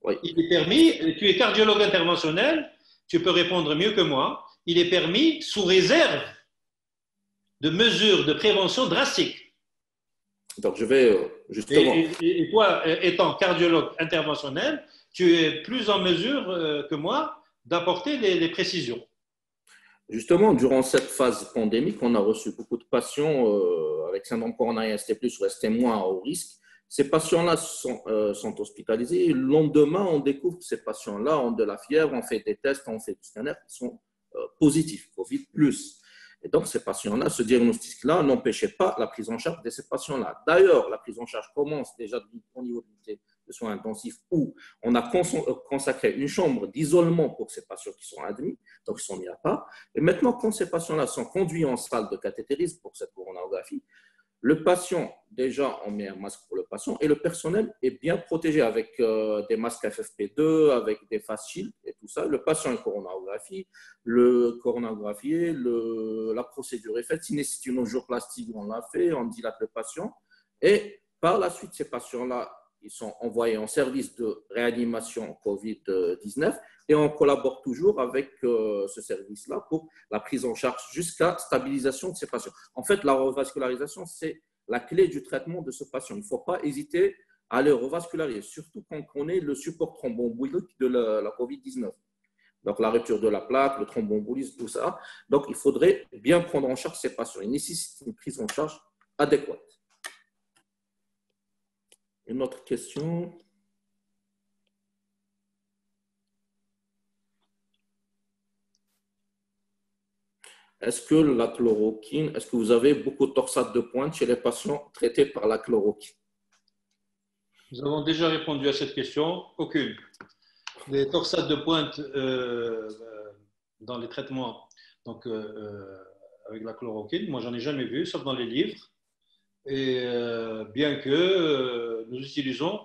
Oui. Il est permis, tu es cardiologue interventionnel, tu peux répondre mieux que moi, il est permis sous réserve de mesures de prévention drastiques. Donc, je vais justement… Et toi, étant cardiologue interventionnel, tu es plus en mesure que moi d'apporter les précisions. Justement, durant cette phase pandémique, on a reçu beaucoup de patients avec syndrome coronarien ST+, ou ST- à haut risque. Ces patients-là sont hospitalisés. Le lendemain, on découvre que ces patients-là ont de la fièvre, on fait des tests, on fait des scanners qui sont positifs, Covid+. Et donc, ces patients-là, ce diagnostic-là n'empêchait pas la prise en charge de ces patients-là. D'ailleurs, la prise en charge commence déjà au niveau de l'unité de soins intensifs où on a consacré une chambre d'isolement pour ces patients qui sont admis, donc ils sont mis à part. Et maintenant, quand ces patients-là sont conduits en salle de cathétérisme pour cette coronarographie, le patient, déjà, on met un masque pour le patient et le personnel est bien protégé avec des masques FFP2, avec des face shields et tout ça. Le patient est coronarographie, le coronarographié, la procédure est faite. Si nécessite une angioplastie, on l'a fait, on dilate le patient. Et par la suite, ces patients-là, ils sont envoyés en service de réanimation COVID-19 et on collabore toujours avec ce service-là pour la prise en charge jusqu'à stabilisation de ces patients. En fait, la revascularisation, c'est la clé du traitement de ce patient. Il ne faut pas hésiter à le revasculariser, surtout quand on connaît le support thromboembolique de la COVID-19. Donc, la rupture de la plaque, le thromboembolisme, tout ça. Donc, il faudrait bien prendre en charge ces patients. Ils nécessitent une prise en charge adéquate. Une autre question. Est-ce que la chloroquine, est-ce que vous avez beaucoup de torsades de pointe chez les patients traités par la chloroquine? Nous avons déjà répondu à cette question. Aucune. Les torsades de pointe dans les traitements donc, avec la chloroquine, moi, j'en ai jamais vu, sauf dans les livres. Et bien que nous utilisons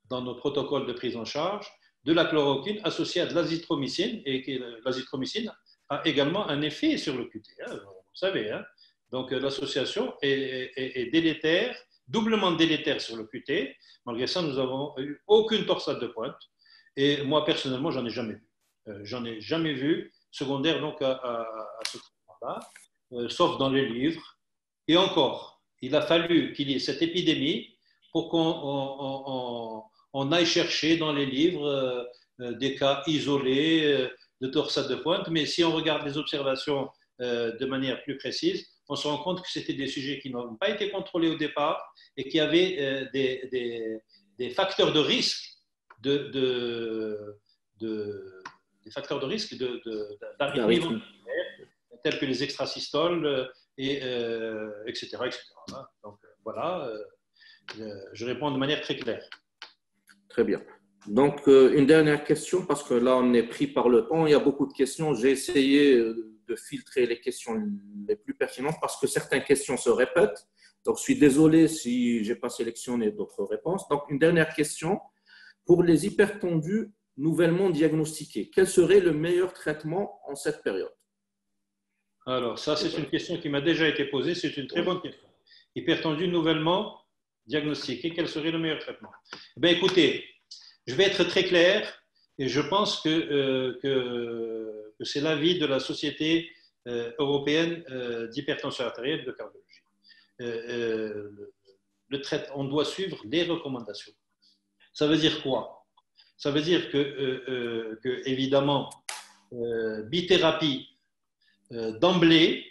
dans nos protocoles de prise en charge de la chloroquine associée à de l'azithromycine, et que l'azithromycine a également un effet sur le QT, hein, vous savez. Hein. Donc l'association est délétère, doublement délétère sur le QT. Malgré ça, nous n'avons eu aucune torsade de pointe. Et moi, personnellement, j'en ai jamais vu. J'en ai jamais vu secondaire donc, à ce traitement-là, sauf dans les livres. Et encore, il a fallu qu'il y ait cette épidémie pour qu'on aille chercher dans les livres des cas isolés de torsade de pointe. Mais si on regarde les observations de manière plus précise, on se rend compte que c'était des sujets qui n'ont pas été contrôlés au départ et qui avaient des facteurs de risque des facteurs de risque d'arythmie tels que les extrasystoles, etc., etc. Donc voilà, je réponds de manière très claire. Très bien. Donc, une dernière question, parce que là, on est pris par le temps. Il y a beaucoup de questions. J'ai essayé de filtrer les questions les plus pertinentes parce que certaines questions se répètent. Donc, je suis désolé si je n'ai pas sélectionné d'autres réponses. Donc, une dernière question. Pour les hypertendus nouvellement diagnostiqués, quel serait le meilleur traitement en cette période? Alors, ça, c'est une question qui m'a déjà été posée. C'est une très bonne question. Hypertendu nouvellement diagnostiqué, quel serait le meilleur traitement? Ben, écoutez, je vais être très clair et je pense que c'est l'avis de la Société européenne d'hypertension artérielle et de cardiologie. On doit suivre les recommandations. Ça veut dire quoi? Ça veut dire que évidemment, bithérapie d'emblée,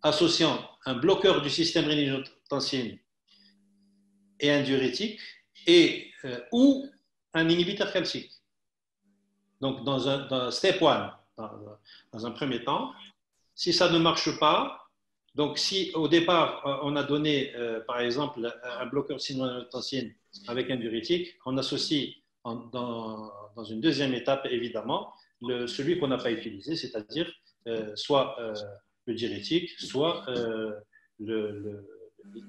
associant un bloqueur du système rénine-angiotensine et un diurétique, ou un inhibiteur calcique. Donc, dans step 1, dans un premier temps, si ça ne marche pas, donc si au départ, on a donné, par exemple, un bloqueur de rénine-angiotensine avec un diurétique, on associe dans une deuxième étape, évidemment, celui qu'on n'a pas utilisé, c'est-à-dire soit le diurétique, soit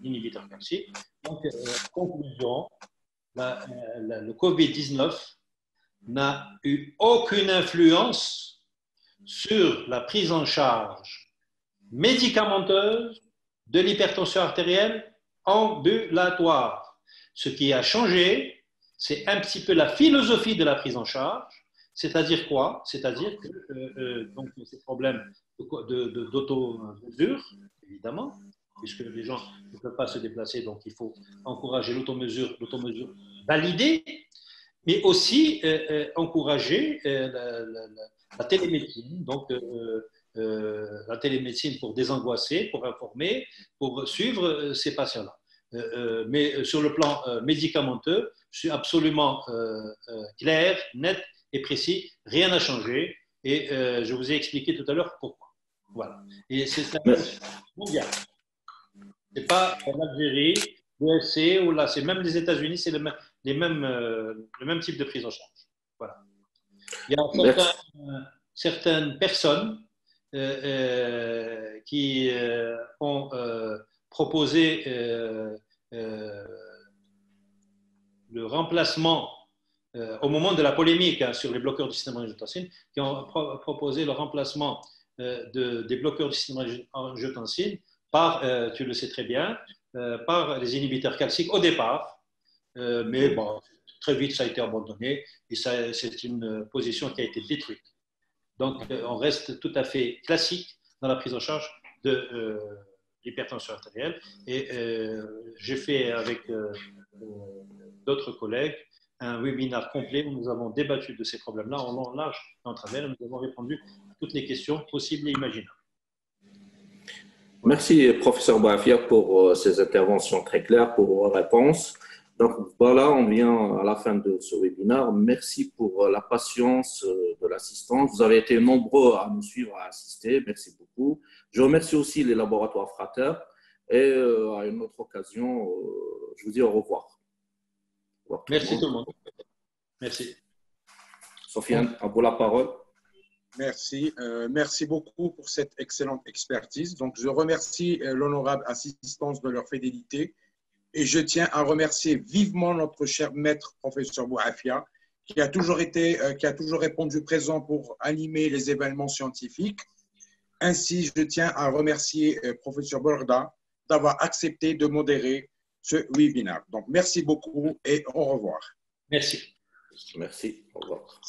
l'inhibiteur calcique. Donc, conclusion, le COVID-19 n'a eu aucune influence sur la prise en charge médicamenteuse de l'hypertension artérielle ambulatoire. Ce qui a changé, c'est un petit peu la philosophie de la prise en charge, c'est-à-dire quoi? C'est-à-dire que donc, ces problèmes d'automesure, évidemment, puisque les gens ne peuvent pas se déplacer, donc il faut encourager l'automesure validée, mais aussi encourager la télémédecine, donc la télémédecine pour désangoisser, pour informer, pour suivre ces patients-là. Mais sur le plan médicamenteux, je suis absolument clair, net et précis, rien n'a changé et je vous ai expliqué tout à l'heure pourquoi. Voilà. Et c'est un mondial. Ce n'est pas l'Algérie, l'UFC, ou là, c'est même les États-Unis, c'est le même type de prise en charge. Voilà. Il y a certaines personnes qui ont proposé le remplacement, au moment de la polémique sur les bloqueurs du système angiotensine, qui ont proposé le remplacement des bloqueurs du système angiotensine par, tu le sais très bien, par les inhibiteurs calciques au départ. Mais bon, très vite, ça a été abandonné et c'est une position qui a été détruite. Donc, on reste tout à fait classique dans la prise en charge de l'hypertension artérielle. Et j'ai fait avec d'autres collègues un webinaire complet où nous avons débattu de ces problèmes-là en long, en large et en travers. Nous avons répondu à toutes les questions possibles et imaginables. Merci, professeur Bouafia, pour ces interventions très claires, pour vos réponses. Donc voilà, on vient à la fin de ce webinaire. Merci pour la patience de l'assistance. Vous avez été nombreux à nous suivre, à assister. Merci beaucoup. Je remercie aussi les laboratoires Frater et à une autre occasion, je vous dis au revoir. Merci tout le monde. Merci. Sofiane, à vous la parole. Merci. Merci beaucoup pour cette excellente expertise. Donc, je remercie l'honorable assistance de leur fidélité et je tiens à remercier vivement notre cher maître, professeur Bouafia, qui a toujours répondu présent pour animer les événements scientifiques. Ainsi, je tiens à remercier professeur Borda d'avoir accepté de modérer ce webinaire. Donc, merci beaucoup et au revoir. Merci. Merci. Au revoir.